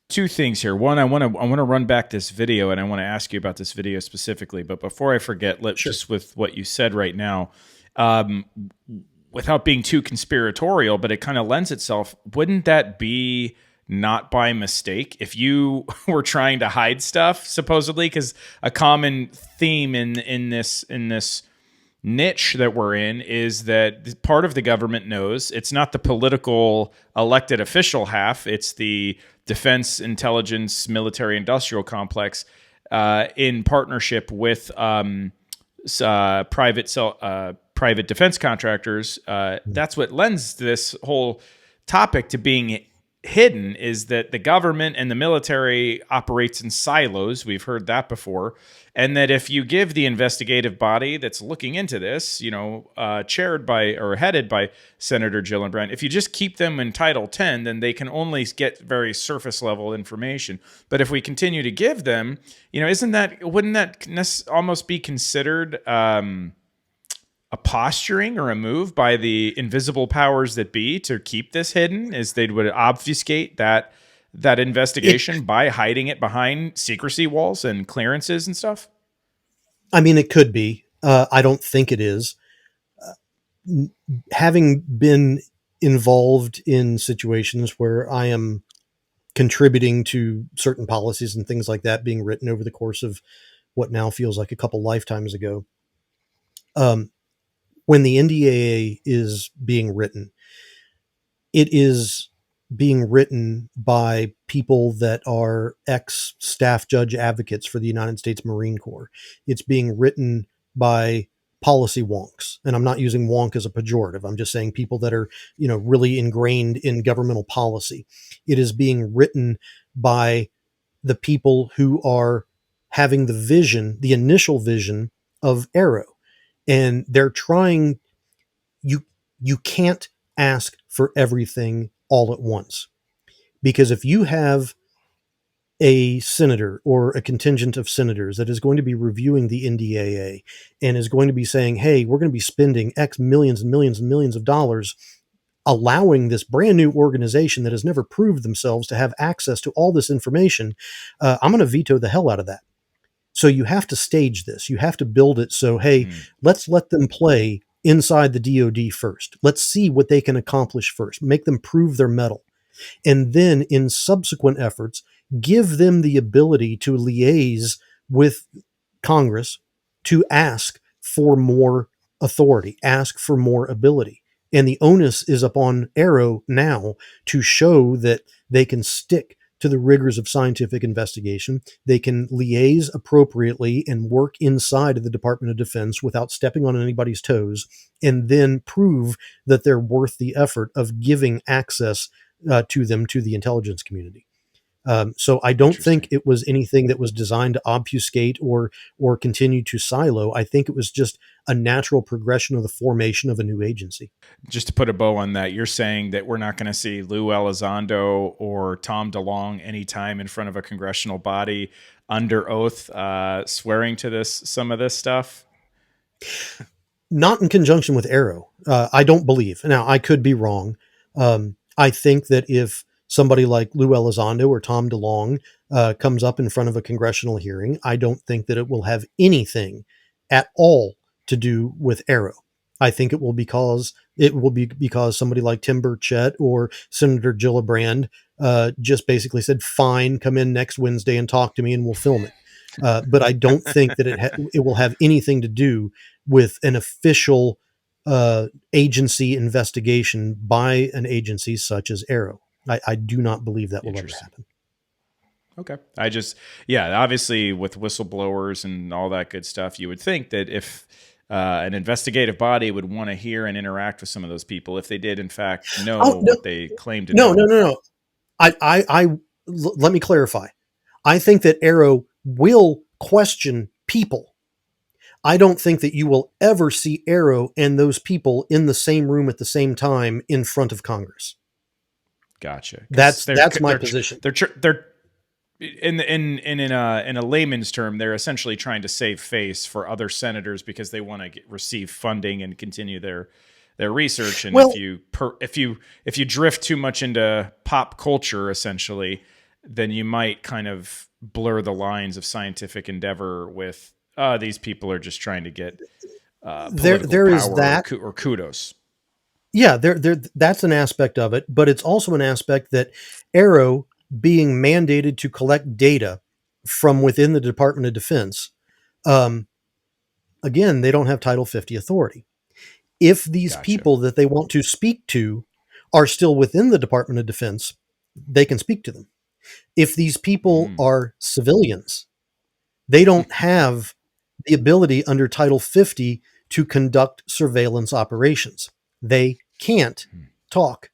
two things here. One, I want to run back this video, and I want to ask you about this video specifically. But before I forget, just with what you said right now, without being too conspiratorial, but it kind of lends itself. Wouldn't that be not by mistake if you were trying to hide stuff, supposedly? Because a common theme in this niche that we're in is that part of the government knows it's not the political elected official half, it's the defense, intelligence, military industrial complex in partnership with private defense contractors. That's what lends this whole topic to being hidden, is that the government and the military operates in silos. We've heard that before. And that if you give the investigative body that's looking into this, chaired by or headed by Senator Gillibrand, if you just keep them in Title 10, then they can only get very surface level information. But if we continue to give them, wouldn't that almost be considered a posturing or a move by the invisible powers that be to keep this hidden? Is they would obfuscate that investigation by hiding it behind secrecy walls and clearances and stuff? I mean, it could be. I don't think it is. Having been involved in situations where I am contributing to certain policies and things like that being written over the course of what now feels like a couple lifetimes ago, when the NDAA is being written, it is being written by people that are ex-staff judge advocates for the United States Marine Corps. It's being written by policy wonks. And I'm not using wonk as a pejorative. I'm just saying people that are, really ingrained in governmental policy. It is being written by the people who are having the vision, the initial vision of Arrow. And they're trying, you can't ask for everything all at once. Because if you have a senator or a contingent of senators that is going to be reviewing the NDAA and is going to be saying, hey, we're going to be spending X millions and millions and millions of dollars allowing this brand new organization that has never proved themselves to have access to all this information, I'm going to veto the hell out of that. So you have to stage this. You have to build it so, hey, let's let them play inside the DOD first. Let's see what they can accomplish first. Make them prove their mettle. And then in subsequent efforts, give them the ability to liaise with Congress to ask for more authority, ask for more ability. And the onus is upon Arrow now to show that they can stick to the rigors of scientific investigation. They can liaise appropriately and work inside of the Department of Defense without stepping on anybody's toes, and then prove that they're worth the effort of giving access to them, to the intelligence community. So I don't think it was anything that was designed to obfuscate or continue to silo. I think it was just a natural progression of the formation of a new agency. Just to put a bow on that, you're saying that we're not going to see Lou Elizondo or Tom DeLonge anytime in front of a congressional body under oath swearing to some of this stuff? Not in conjunction with Arrow. I don't believe. Now, I could be wrong. I think that if somebody like Lou Elizondo or Tom DeLonge comes up in front of a congressional hearing, I don't think that it will have anything at all to do with Arrow. I think it will be because somebody like Tim Burchett or Senator Gillibrand just basically said, fine, come in next Wednesday and talk to me and we'll film it. But I don't think that it will have anything to do with an official agency investigation by an agency such as Arrow. I do not believe that will ever happen. Okay. Obviously with whistleblowers and all that good stuff, you would think that if an investigative body would want to hear and interact with some of those people, if they did in fact know what they claim to know. No. Let me clarify. I think that Arrow will question people. I don't think that you will ever see Arrow and those people in the same room at the same time in front of Congress. Gotcha. That's my position. They're in a layman's term, they're essentially trying to save face for other senators because they want to receive funding and continue their research. And Well, if you drift too much into pop culture, essentially, then you might kind of blur the lines of scientific endeavor with these people are just trying to get there is power that, or kudos. yeah, that's an aspect of it, but it's also an aspect that Arrow being mandated to collect data from within the Department of Defense, um, again, they don't have Title 50 authority. If these Gotcha. people that they want to speak to are still within the Department of Defense, they can speak to them. If these people are civilians, they don't have the ability under Title 50 to conduct surveillance operations. They can't talk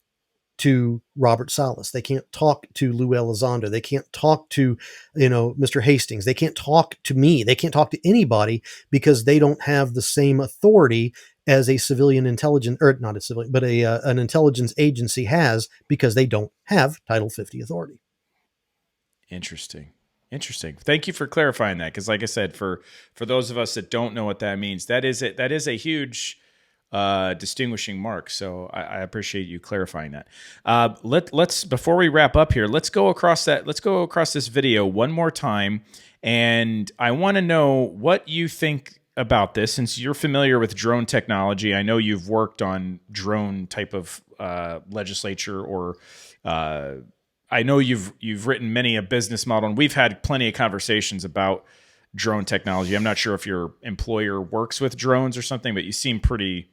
to Robert Salas. They can't talk to Lou Elizondo. They can't talk to, Mr. Hastings. They can't talk to me. They can't talk to anybody because they don't have the same authority as a civilian intelligence, or not a civilian, but an intelligence agency has, because they don't have Title 50 authority. Interesting. Thank you for clarifying that, because like I said, for those of us that don't know what that means, that is a huge distinguishing mark. So I appreciate you clarifying that. Let's before we wrap up here, let's go across this video one more time, and I want to know what you think about this, since you're familiar with drone technology. I know you've worked on drone type of legislature, or I know you've written many a business model, and we've had plenty of conversations about drone technology. I'm not sure if your employer works with drones or something, but you seem pretty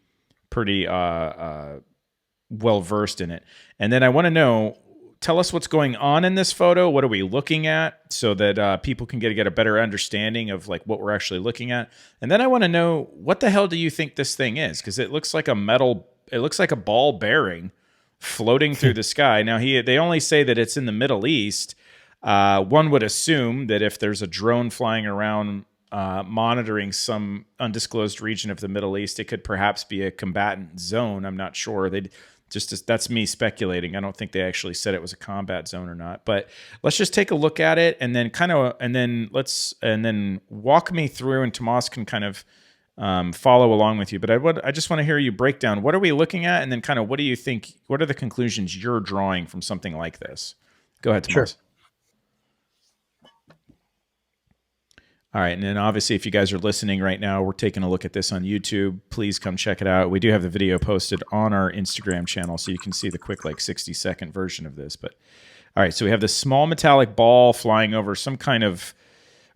well versed in it. And then I want to know, tell us what's going on in this photo. What are we looking at, so that people can get a better understanding of like what we're actually looking at. And then I want to know, what the hell do you think this thing is? Because it looks like a ball bearing floating through the sky. Now they only say that it's in the Middle East. One would assume that if there's a drone flying around monitoring some undisclosed region of the Middle East, it could perhaps be a combatant zone. I'm not sure. That's me speculating. I don't think they actually said it was a combat zone or not. But let's just take a look at it, and then walk me through, and Tomas can kind of follow along with you. But I just want to hear you break down, what are we looking at, and then kind of what do you think, what are the conclusions you're drawing from something like this? Go ahead, Tomas. Sure. All right. And then obviously, if you guys are listening right now, we're taking a look at this on YouTube. Please come check it out. We do have the video posted on our Instagram channel, so you can see the quick 60-second version of this. But all right, so we have this small metallic ball flying over some kind of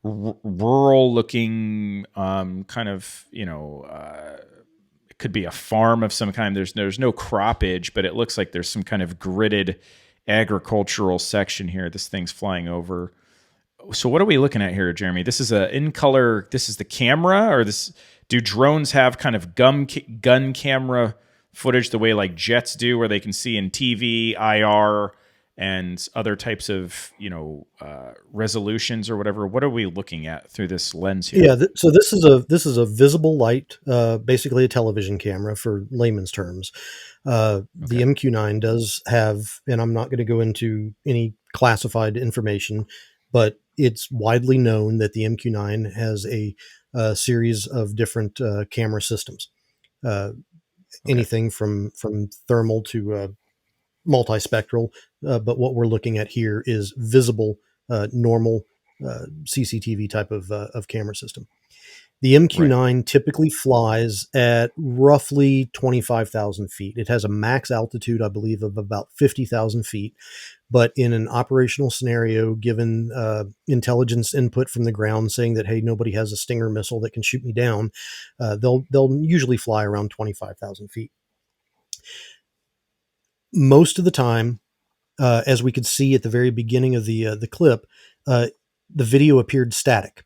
rural looking it could be a farm of some kind. There's no croppage, but it looks like there's some kind of gridded agricultural section here. This thing's flying over. So what are we looking at here, Jeremy? This is in color. This is the camera, or do drones have kind of gun camera footage the way like jets do, where they can see in TV, IR, and other types of resolutions or whatever? What are we looking at through this lens here? Yeah, so this is a visible light, basically a television camera for layman's terms. The MQ-9 does have, and I'm not going to go into any classified information, but it's widely known that the MQ-9 has a series of different camera systems, anything from thermal to multispectral. But what we're looking at here is visible, normal CCTV type of camera system. The MQ-9 typically flies at roughly 25,000 feet. It has a max altitude, I believe, of about 50,000 feet. But in an operational scenario, given intelligence input from the ground saying that, hey, nobody has a Stinger missile that can shoot me down, they'll usually fly around 25,000 feet. Most of the time, as we could see at the very beginning of the clip, the video appeared static,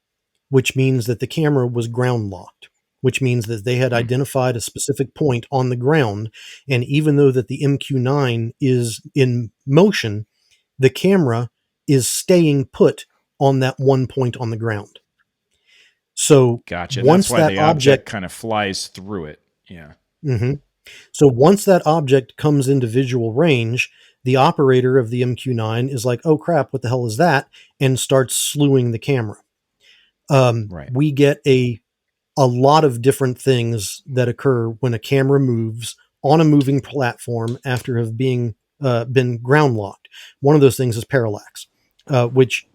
which means that the camera was ground locked, which means that they had identified a specific point on the ground. And even though that the MQ-9 is in motion, the camera is staying put on that one point on the ground. So gotcha. Once that's why that the object kind of flies through it. Yeah. Mm-hmm. So once that object comes into visual range, the operator of the MQ-9 is like, oh crap, what the hell is that? And starts slewing the camera. Right. We get a lot of different things that occur when a camera moves on a moving platform after have been ground locked. One of those things is parallax, which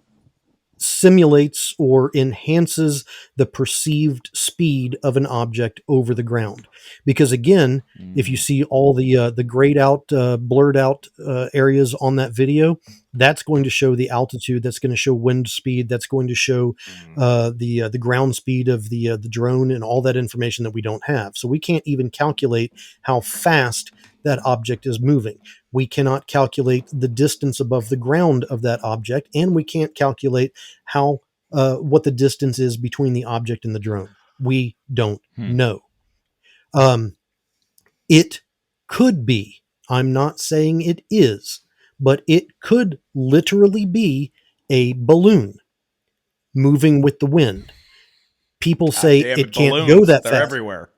simulates or enhances the perceived speed of an object over the ground. Because again, if you see all the grayed out, blurred out areas on that video, that's going to show the altitude, that's going to show wind speed, that's going to show the ground speed of the drone, and all that information that we don't have. So we can't even calculate how fast that object is moving. We cannot calculate the distance above the ground of that object, and we can't calculate how what the distance is between the object and the drone. We don't know. It could be, I'm not saying it is, but it could literally be a balloon moving with the wind. People say it can't go that fast. They're everywhere.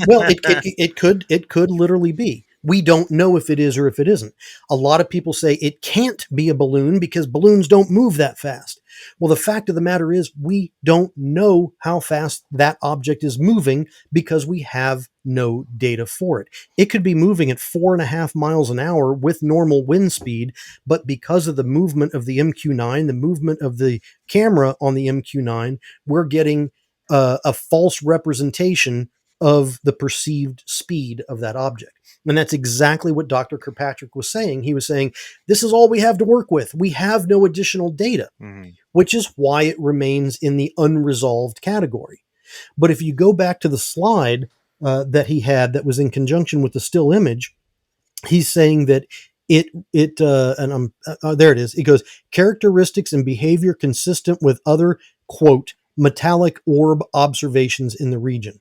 Well, it could literally be. We don't know if it is or if it isn't. A lot of people say it can't be a balloon because balloons don't move that fast. Well, the fact of the matter is we don't know how fast that object is moving because we have no data for it. It could be moving at 4.5 miles an hour with normal wind speed, but because of the movement of the MQ-9, the movement of the camera on the MQ-9, we're getting a false representation of the perceived speed of that object. And that's exactly what Dr. Kirkpatrick was saying. He was saying, this is all we have to work with. We have no additional data, which is why it remains in the unresolved category. But if you go back to the slide that he had that was in conjunction with the still image, he's saying that there it is. He goes, characteristics and behavior consistent with other, quote, metallic orb observations in the region.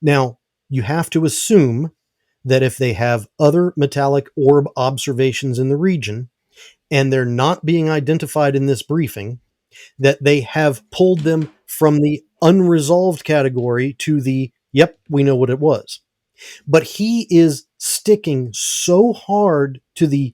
Now, you have to assume that if they have other metallic orb observations in the region and they're not being identified in this briefing, that they have pulled them from the unresolved category to the, yep, we know what it was. But he is sticking so hard to the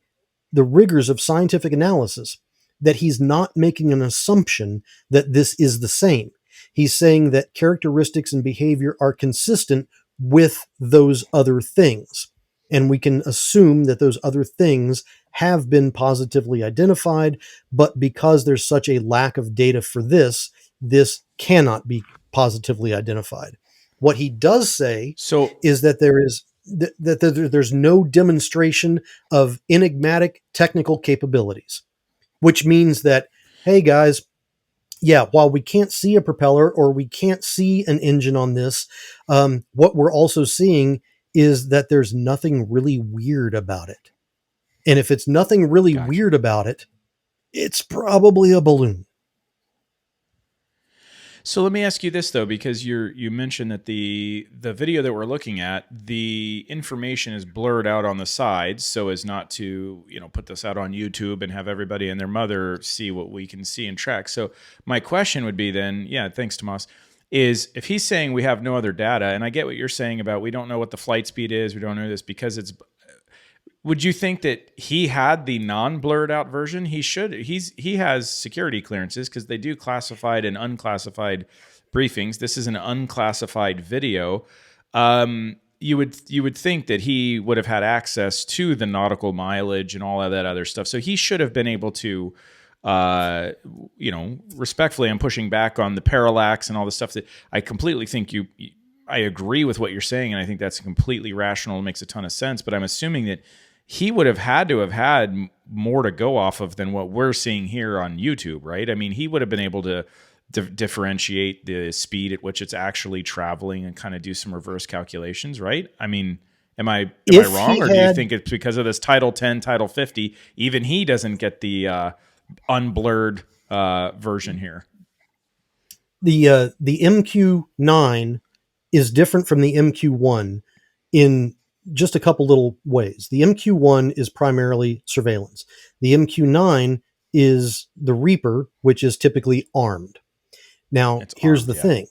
rigors of scientific analysis that he's not making an assumption that this is the same. He's saying that characteristics and behavior are consistent with those other things. And we can assume that those other things have been positively identified, but because there's such a lack of data for this cannot be positively identified. What he does say is that there's no demonstration of enigmatic technical capabilities, which means that, hey guys, yeah, while we can't see a propeller or we can't see an engine on this, what we're also seeing is that there's nothing really weird about it. And if it's nothing really weird about it, it's probably a balloon. So let me ask you this though, because you mentioned that the video that we're looking at, the information is blurred out on the sides so as not to, put this out on YouTube and have everybody and their mother see what we can see and track. So my question would be then, thanks, Tomas, is if he's saying we have no other data, and I get what you're saying about we don't know what the flight speed is, we don't know this because it's. Would you think that he had the non-blurred out version? He should. He has security clearances because they do classified and unclassified briefings. This is an unclassified video. You would think that he would have had access to the nautical mileage and all of that other stuff. So he should have been able to, respectfully, I'm pushing back on the parallax and all the stuff that I completely think I agree with what you're saying, and I think that's completely rational and makes a ton of sense. But I'm assuming that he would have had more to go off of than what we're seeing here on YouTube, right? I mean, he would have been able to differentiate the speed at which it's actually traveling and kind of do some reverse calculations, right? I mean, am I wrong, or do you think it's because of this Title 10, Title 50, even he doesn't get the unblurred version here? The MQ-9 is different from the MQ-1 in just a couple little ways. The MQ-1 is primarily surveillance. The MQ-9 is the Reaper, which is typically armed. Now, here's the thing.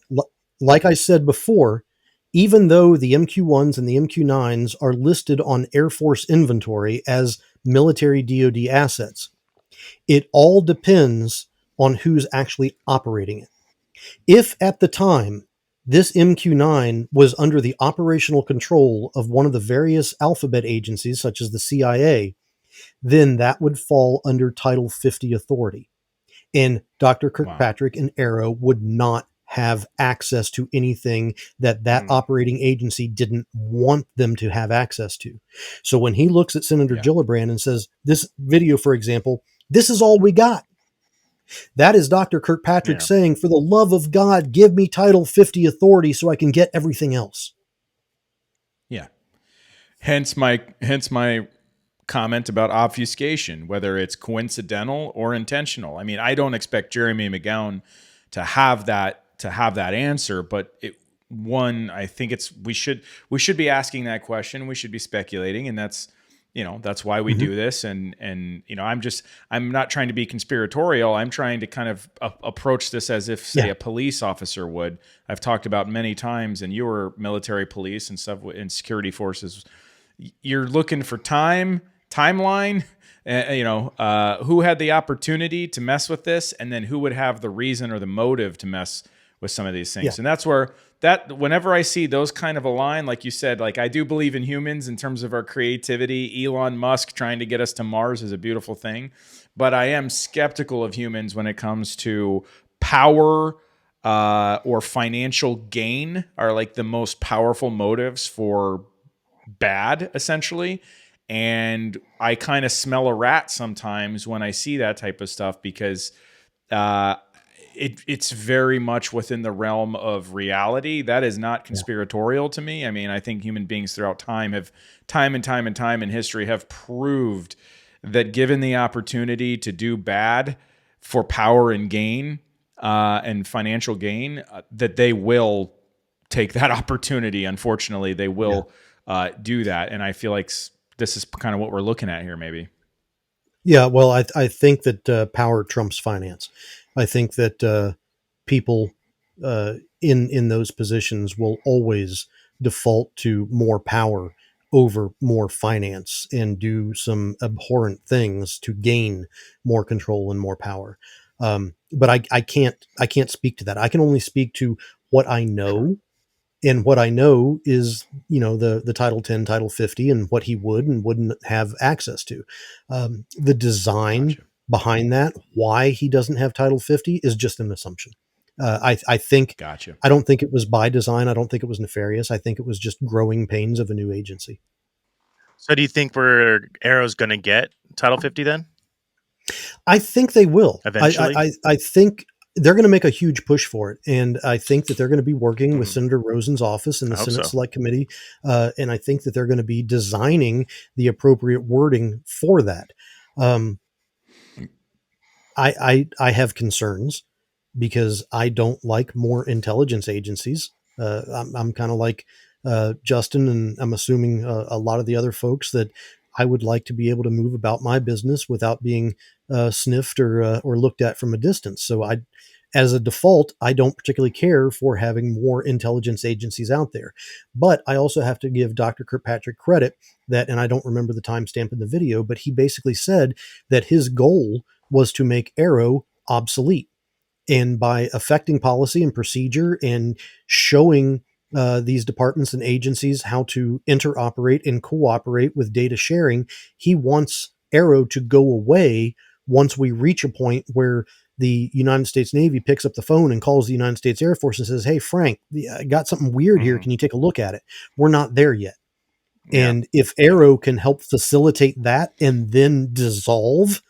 Like I said before, even though the MQ-1s and the MQ-9s are listed on Air Force inventory as military DoD assets. It all depends on who's actually operating it. If at the time this MQ-9 was under the operational control of one of the various alphabet agencies, such as the CIA, then that would fall under Title 50 authority. And Dr. Kirkpatrick and Arrow would not have access to anything that operating agency didn't want them to have access to. So when he looks at Senator Gillibrand and says, this video, for example, this is all we got. That is Dr. Kirkpatrick saying, for the love of God, give me Title 50 authority so I can get everything else. Yeah. Hence my comment about obfuscation, whether it's coincidental or intentional. I mean, I don't expect Jeremy McGowan to have that answer, but I think we should be asking that question. We should be speculating, and that's why we do this. And I'm not trying to be conspiratorial. I'm trying to kind of approach this as if, say, a police officer would. I've talked about many times, and you were military police and stuff in security forces. You're looking for timeline, who had the opportunity to mess with this, and then who would have the reason or the motive to mess with some of these things. Yeah. And that's where whenever I see those kind of align, like you said, like I do believe in humans in terms of our creativity. Elon Musk trying to get us to Mars is a beautiful thing, but I am skeptical of humans when it comes to power or financial gain are like the most powerful motives for bad, essentially. And I kind of smell a rat sometimes when I see that type of stuff, because it's very much within the realm of reality. That is not conspiratorial to me. I mean, I think human beings throughout time have time and time in history have proved that given the opportunity to do bad for power and gain and financial gain, that they will take that opportunity. Unfortunately, they will do that. And I feel like this is kind of what we're looking at here, maybe. Yeah, well, I think that power trumps finance. I think that people in those positions will always default to more power over more finance and do some abhorrent things to gain more control and more power. But I can't speak to that. I can only speak to what I know. And what I know is, the Title 10, Title 50, and what he would and wouldn't have access to. The design behind that, why he doesn't have Title 50, is just an assumption. I think. Gotcha. I don't think it was by design. I don't think it was nefarious. I think it was just growing pains of a new agency. So, do you think Arrow's going to get Title 50 then? I think they will. Eventually? I think they're going to make a huge push for it. And I think that they're going to be working with Senator Rosen's office and the Senate Select Committee. And I think that they're going to be designing the appropriate wording for that. I have concerns because I don't like more intelligence agencies. I'm kind of like Justin, and I'm assuming a lot of the other folks, that I would like to be able to move about my business without being sniffed or looked at from a distance. So as a default, I don't particularly care for having more intelligence agencies out there. But I also have to give Dr. Kirkpatrick credit that, and I don't remember the timestamp in the video, but he basically said that his goal was to make Arrow obsolete. And by affecting policy and procedure and showing these departments and agencies how to interoperate and cooperate with data sharing, he wants Arrow to go away once we reach a point where the United States Navy picks up the phone and calls the United States Air Force and says, "Hey, Frank, I got something weird here. Can you take a look at it?" We're not there yet. Yeah. And if Arrow can help facilitate that and then dissolve,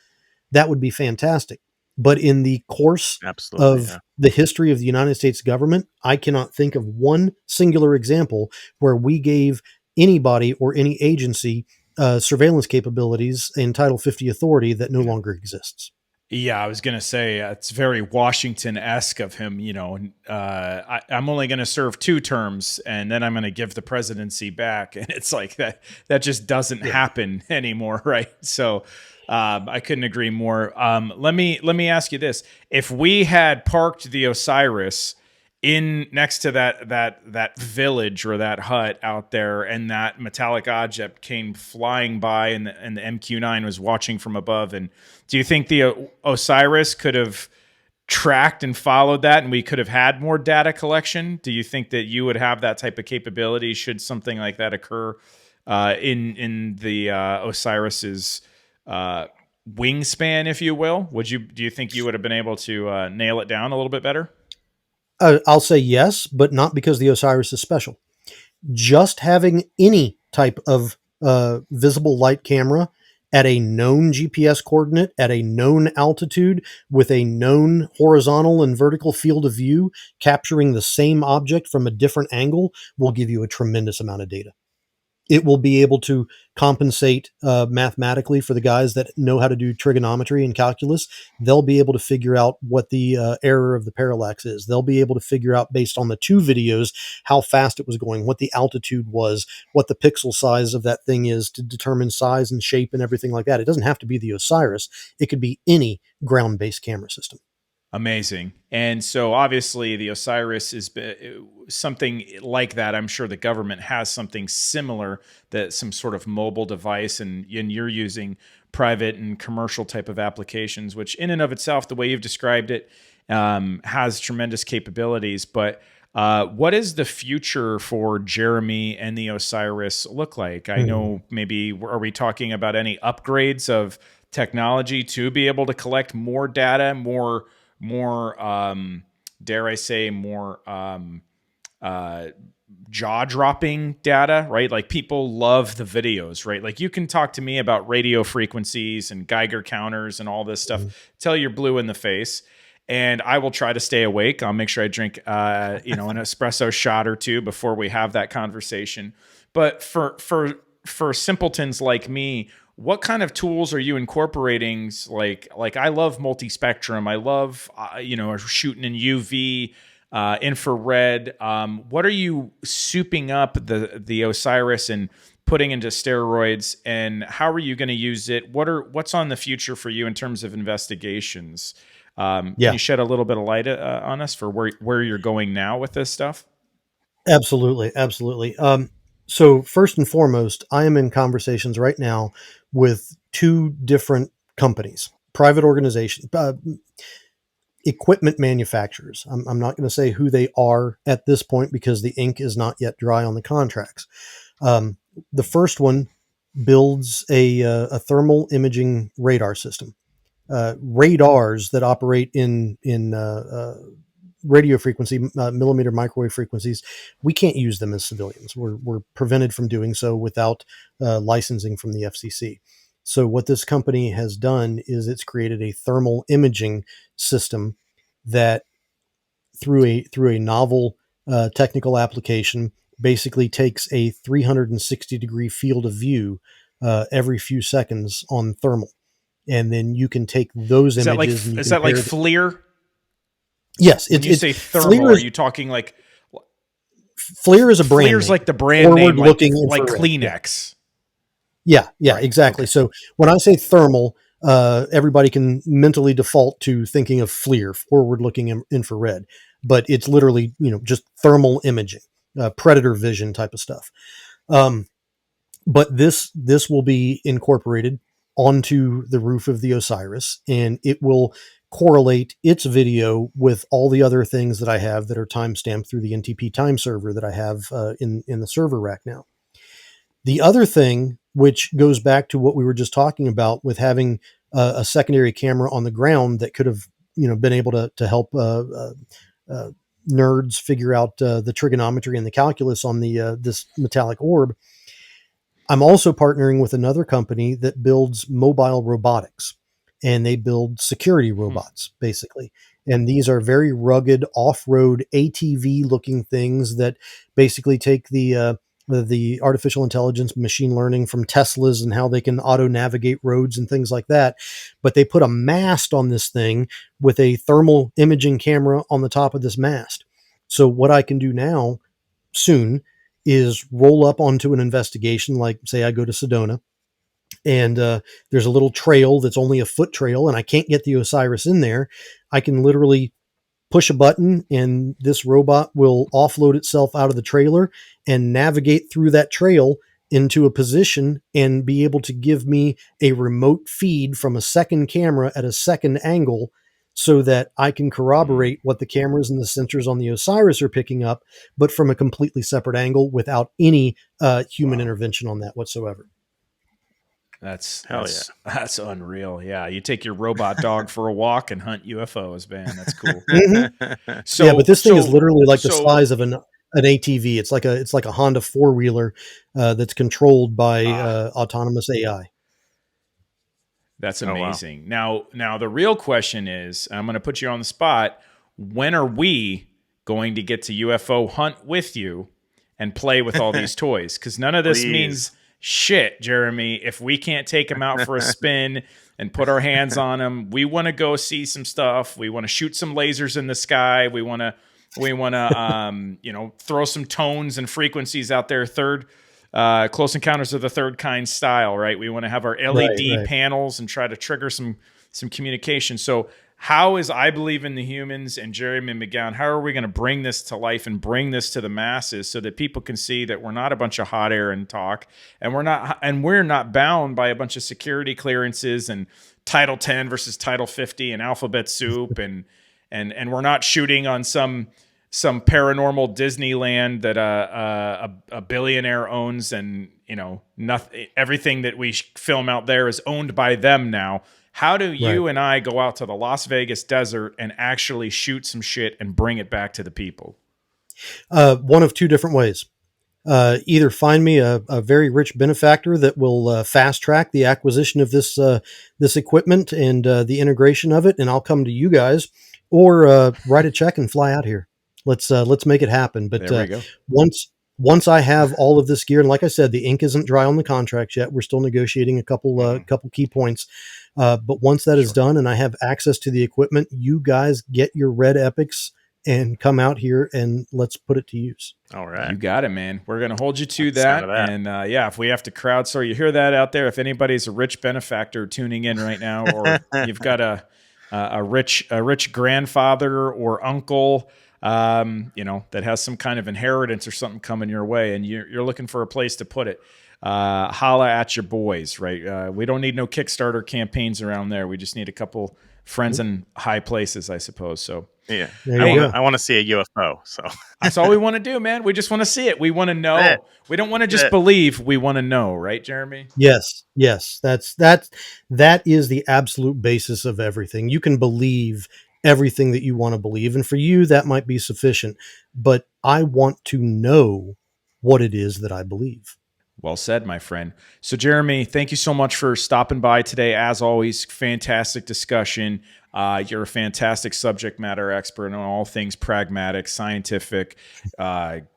that would be fantastic. But in the course of the history of the United States government, I cannot think of one singular example where we gave anybody or any agency surveillance capabilities and Title 50 authority that no longer exists. Yeah, I was going to say it's very Washington-esque of him. I'm only going to serve 2 terms and then I'm going to give the presidency back. And it's like that just doesn't happen anymore, right? So I couldn't agree more. Let me ask you this. If we had parked the Osiris in next to that village or that hut out there, and that metallic object came flying by, and the MQ-9 was watching from above. And do you think the Osiris could have tracked and followed that, and we could have had more data collection? Do you think that you would have that type of capability should something like that occur in the Osiris's wingspan, if you will? Do you think you would have been able to nail it down a little bit better? I'll say yes, but not because the Osiris is special. Just having any type of visible light camera at a known GPS coordinate, at a known altitude, with a known horizontal and vertical field of view, capturing the same object from a different angle, will give you a tremendous amount of data. It will be able to compensate mathematically for the guys that know how to do trigonometry and calculus. They'll be able to figure out what the error of the parallax is. They'll be able to figure out, based on the two videos, how fast it was going, what the altitude was, what the pixel size of that thing is, to determine size and shape and everything like that. It doesn't have to be the Osiris. It could be any ground-based camera system. Amazing. And so obviously the Osiris is something like that. I'm sure the government has something similar, that some sort of mobile device, and you're using private and commercial type of applications, which in and of itself, the way you've described it, has tremendous capabilities. But what is the future for Jeremy and the Osiris look like? I know, maybe, are we talking about any upgrades of technology to be able to collect more data, more dare I say, more jaw-dropping data, right? Like, people love the videos, right? Like, you can talk to me about radio frequencies and Geiger counters and all this stuff till you're blue in the face, and I will try to stay awake. I'll make sure I drink an espresso shot or two before we have that conversation. But for simpletons like me, what kind of tools are you incorporating? Like I love multispectrum. I love, shooting in UV, infrared. What are you souping up the Osiris and putting into steroids, and how are you going to use it? What's on the future for you in terms of investigations? Can you shed a little bit of light on us for where you're going now with this stuff? Absolutely. So first and foremost, I am in conversations right now with two different companies, private organizations, equipment manufacturers. I'm not going to say who they are at this point because the ink is not yet dry on the contracts. The first one builds a thermal imaging radar system. Radars that operate in radio frequency, millimeter microwave frequencies, we can't use them as civilians. We're prevented from doing so without licensing from the FCC. So what this company has done is it's created a thermal imaging system that, through a novel technical application, basically takes a 360 degree field of view every few seconds on thermal. And then you can take those images. Is that like FLIR? Yes. When you say thermal, FLIR, are you talking like... FLIR is a brand FLIR's name. like the brand name, like infrared. Kleenex. Yeah, Right. Exactly. Okay. So when I say thermal, everybody can mentally default to thinking of FLIR, forward-looking infrared, but it's literally, just thermal imaging, predator vision type of stuff. But this will be incorporated onto the roof of the Osiris, and it will correlate its video with all the other things that I have that are timestamped through the NTP time server that I have in the server rack now. The other thing, which goes back to what we were just talking about with having a secondary camera on the ground that could have, been able to help nerds figure out the trigonometry and the calculus on this metallic orb. I'm also partnering with another company that builds mobile robotics, and they build security robots, basically. And these are very rugged off-road ATV looking things that basically take the artificial intelligence, machine learning from Teslas and how they can auto navigate roads and things like that. But they put a mast on this thing with a thermal imaging camera on the top of this mast. So what I can do now soon is roll up onto an investigation. Like, say I go to Sedona, and there's a little trail that's only a foot trail, and I can't get the Osiris in there. I can literally push a button and this robot will offload itself out of the trailer and navigate through that trail into a position and be able to give me a remote feed from a second camera at a second angle so that I can corroborate what the cameras and the sensors on the Osiris are picking up, but from a completely separate angle without any human intervention on that whatsoever. That's unreal. Yeah, you take your robot dog for a walk and hunt UFOs, man. That's cool. Mm-hmm. So, but this thing is literally like the size of an ATV. It's like a Honda 4-wheeler that's controlled by autonomous AI. That's amazing. Wow. Now the real question is, I'm going to put you on the spot. When are we going to get to UFO hunt with you and play with all these toys? Because none of this means shit, Jeremy, if we can't take them out for a spin and put our hands on them. We want to go see some stuff. We want to shoot some lasers in the sky. We want to throw some tones and frequencies out there. Close Encounters of the Third Kind style, right? We want to have our LED panels and try to trigger some communication. So how is I Believe in the Humans and Jeremy McGowan, how are we going to bring this to life and bring this to the masses so that people can see that we're not a bunch of hot air and talk, and we're not bound by a bunch of security clearances and Title 10 versus Title 50 and alphabet soup and we're not shooting on some paranormal Disneyland that a billionaire owns, and nothing. Everything that we film out there is owned by them now. How do you and I go out to the Las Vegas desert and actually shoot some shit and bring it back to the people? One of two different ways. Either find me a very rich benefactor that will fast track the acquisition of this equipment and the integration of it, and I'll come to you guys, or write a check and fly out here. Let's make it happen. But there we go. Once I have all of this gear, and like I said, the ink isn't dry on the contract yet. We're still negotiating a couple key points. But once that is done and I have access to the equipment, you guys get your red epics and come out here and let's put it to use. All right. You got it, man. We're going to hold you to that. And if we have to crowdsource, you hear that out there. If anybody's a rich benefactor tuning in right now, or you've got a rich grandfather or uncle, that has some kind of inheritance or something coming your way, and you're looking for a place to put it, holla at your boys, right? We don't need no Kickstarter campaigns around there. We just need a couple friends in high places, I suppose. So yeah, I want to see a UFO. So that's all we want to do, man. We just want to see it. We want to know. We don't want to just believe. We want to know, right, Jeremy? Yes. That is the absolute basis of everything. You can believe everything that you want to believe, and for you that might be sufficient, but I want to know what it is that I believe. Well said, my friend. So Jeremy, thank you so much for stopping by today. As always, fantastic discussion. You're a fantastic subject matter expert on all things pragmatic, scientific,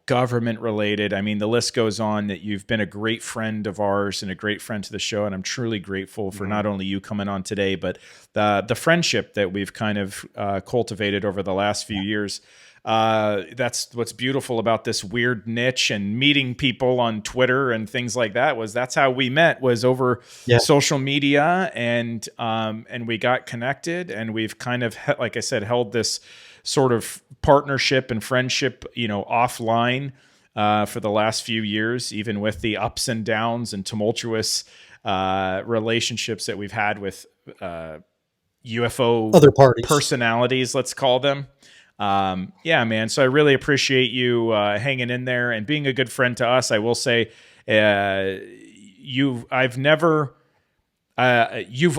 government related. I mean, the list goes on. That you've been a great friend of ours and a great friend to the show, and I'm truly grateful for not only you coming on today, but the friendship that we've kind of cultivated over the last few years. That's what's beautiful about this weird niche, and meeting people on Twitter and things like that. That's how we met, was over social media, and we got connected, and we've kind of, like I said, held this sort of partnership and friendship, offline for the last few years, even with the ups and downs and tumultuous relationships that we've had with UFO other parties, personalities, let's call them. Man. So I really appreciate you hanging in there and being a good friend to us. I will say, you've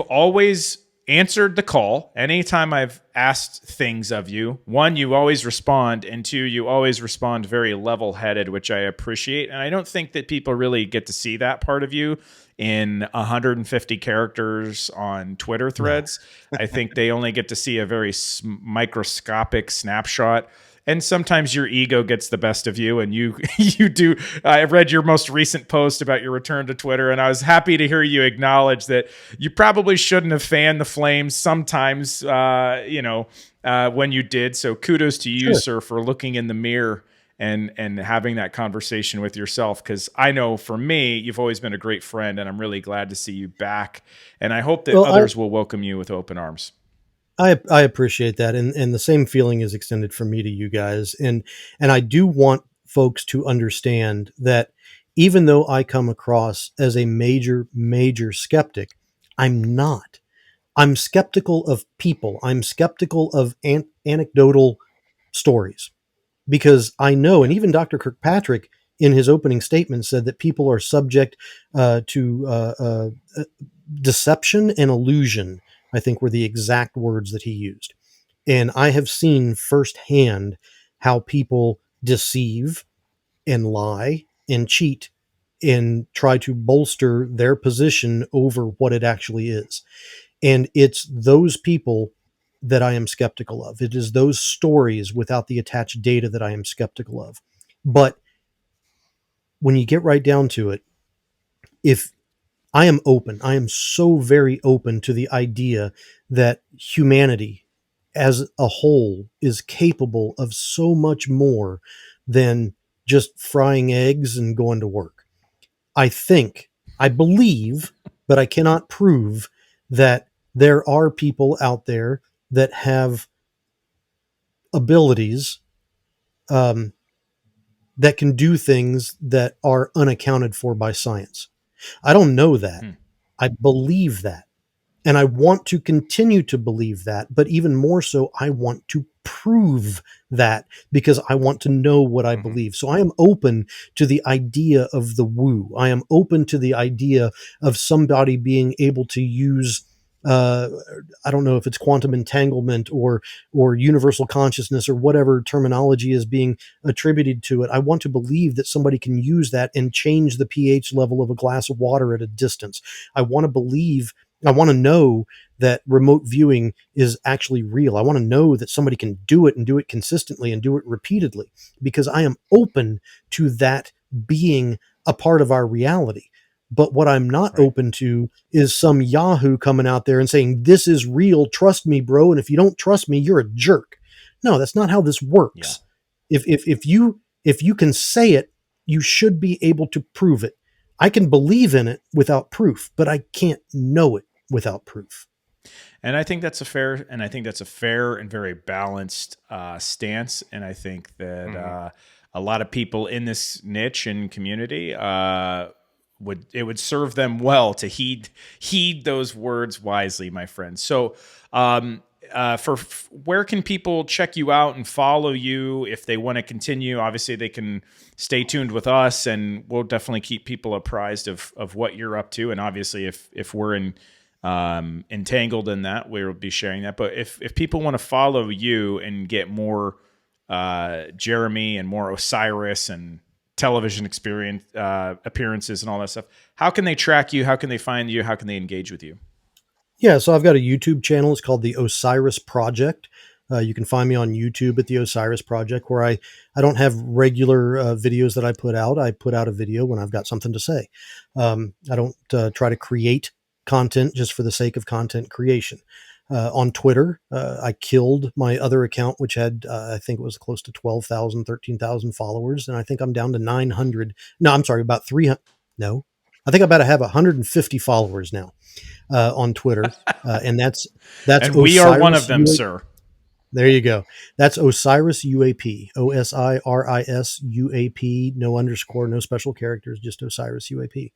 always answered the call. Anytime I've asked things of you, one, you always respond, and two, you always respond very level-headed, which I appreciate. And I don't think that people really get to see that part of you in 150 characters on Twitter threads. I think they only get to see a very microscopic snapshot. And sometimes your ego gets the best of you, and you do. I read your most recent post about your return to Twitter, and I was happy to hear you acknowledge that you probably shouldn't have fanned the flames sometimes, when you did. So kudos to you, sir, for looking in the mirror and having that conversation with yourself. Because I know for me, you've always been a great friend, and I'm really glad to see you back. And I hope that others will welcome you with open arms. I appreciate that, and the same feeling is extended from me to you guys, and I do want folks to understand that even though I come across as a major skeptic, I'm not. I'm skeptical of people. I'm skeptical of anecdotal stories because I know, and even Dr. Kirkpatrick in his opening statement said that people are subject to deception and illusion, I think were the exact words that he used. And I have seen firsthand how people deceive and lie and cheat and try to bolster their position over what it actually is. And it's those people that I am skeptical of. It is those stories without the attached data that I am skeptical of. But when you get right down to it, if I am open, I am so very open to the idea that humanity as a whole is capable of so much more than just frying eggs and going to work. I think, I believe, but I cannot prove that there are people out there that have abilities um, that can do things that are unaccounted for by science. I don't know that. I believe that. And I want to continue to believe that. But even more so, I want to prove that because I want to know what I believe. So I am open to the idea of the woo. I am open to the idea of somebody being able to use I don't know if it's quantum entanglement or universal consciousness or whatever terminology is being attributed to it. I want to believe that somebody can use that and change the pH level of a glass of water at a distance. I want to believe, I want to know that remote viewing is actually real. I want to know that somebody can do it and do it consistently and do it repeatedly because I am open to that being a part of our reality. But what I'm not open to is some Yahoo coming out there and saying, this is real. Trust me, bro. And if you don't trust me, you're a jerk. No, that's not how this works. Yeah. If you can say it, you should be able to prove it. I can believe in it without proof, but I can't know it without proof. And I think that's a fair and very balanced stance. And I think that a lot of people in this niche and community would serve them well to heed those words wisely, my friend. So, where can people check you out and follow you if they want to continue? Obviously, they can stay tuned with us, and we'll definitely keep people apprised of what you're up to. And obviously, if we're entangled in that, we'll be sharing that. But if people want to follow you and get more Jeremy and more Osiris and television experience appearances and all that stuff, how can they track you? How can they find you? How can they engage with you? Yeah, so I've got a YouTube channel. It's called the Osiris Project. You can find me on YouTube at the Osiris Project, where I don't have regular videos that I put out. I put out a video when I've got something to say. I don't try to create content just for the sake of content creation. On Twitter, I killed my other account, which had, I think it was close to 12,000, 13,000 followers. And I think I'm down to 900. No, I'm sorry, about 300. No, I think I'm about to have 150 followers now on Twitter. And that's and we Osiris are one of them, sir. There you go. That's Osiris UAP, Osiris UAP, no underscore, no special characters, just Osiris UAP.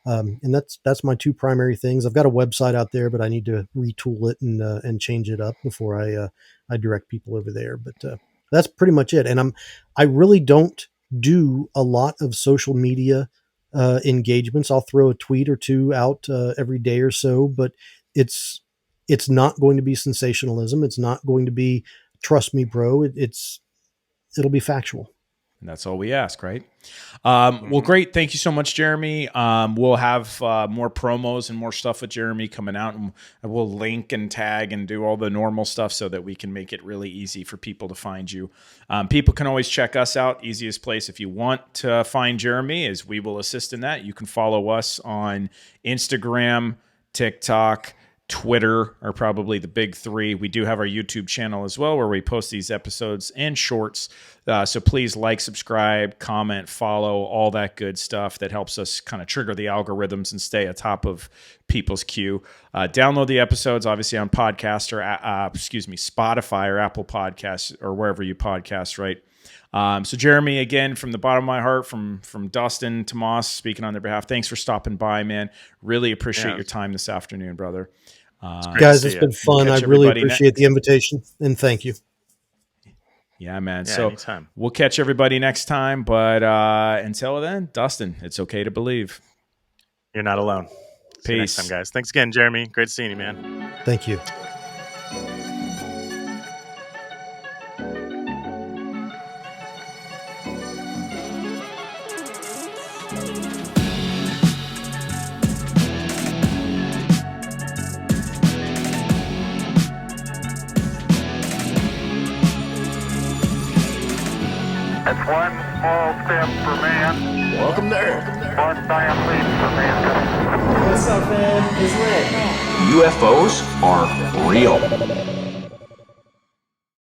And that's my two primary things. I've got a website out there, but I need to retool it and change it up before I direct people over there. But that's pretty much it. And I really don't do a lot of social media engagements. I'll throw a tweet or two out every day or so, but it's not going to be sensationalism. It's not going to be trust me, bro. It'll be factual. And that's all we ask, right? Well, great. Thank you so much, Jeremy. We'll have more promos and more stuff with Jeremy coming out, and we'll link and tag and do all the normal stuff so that we can make it really easy for people to find you. People can always check us out. Easiest place if you want to find Jeremy is we will assist in that. You can follow us on Instagram, TikTok, Twitter are probably the big three. We do have our YouTube channel as well, where we post these episodes and shorts. So please like, subscribe, comment, follow, all that good stuff that helps us kind of trigger the algorithms and stay atop of people's queue. Download the episodes, obviously, on podcast or Spotify or Apple Podcasts or wherever you podcast, right? So Jeremy, again, from the bottom of my heart, from Dustin, Tomas, speaking on their behalf, thanks for stopping by, man. Really appreciate your time this afternoon, brother. Guys, it's been fun. I really appreciate the invitation, and thank you. Yeah, man. Yeah, so anytime. We'll catch everybody next time. But until then, Dustin, it's okay to believe. You're not alone. Peace. See you next time, guys. Thanks again, Jeremy. Great seeing you, man. Thank you. It's one small step for man, Welcome to Earth. one giant leap for mankind. What's up, man? It's Rick. UFOs are real.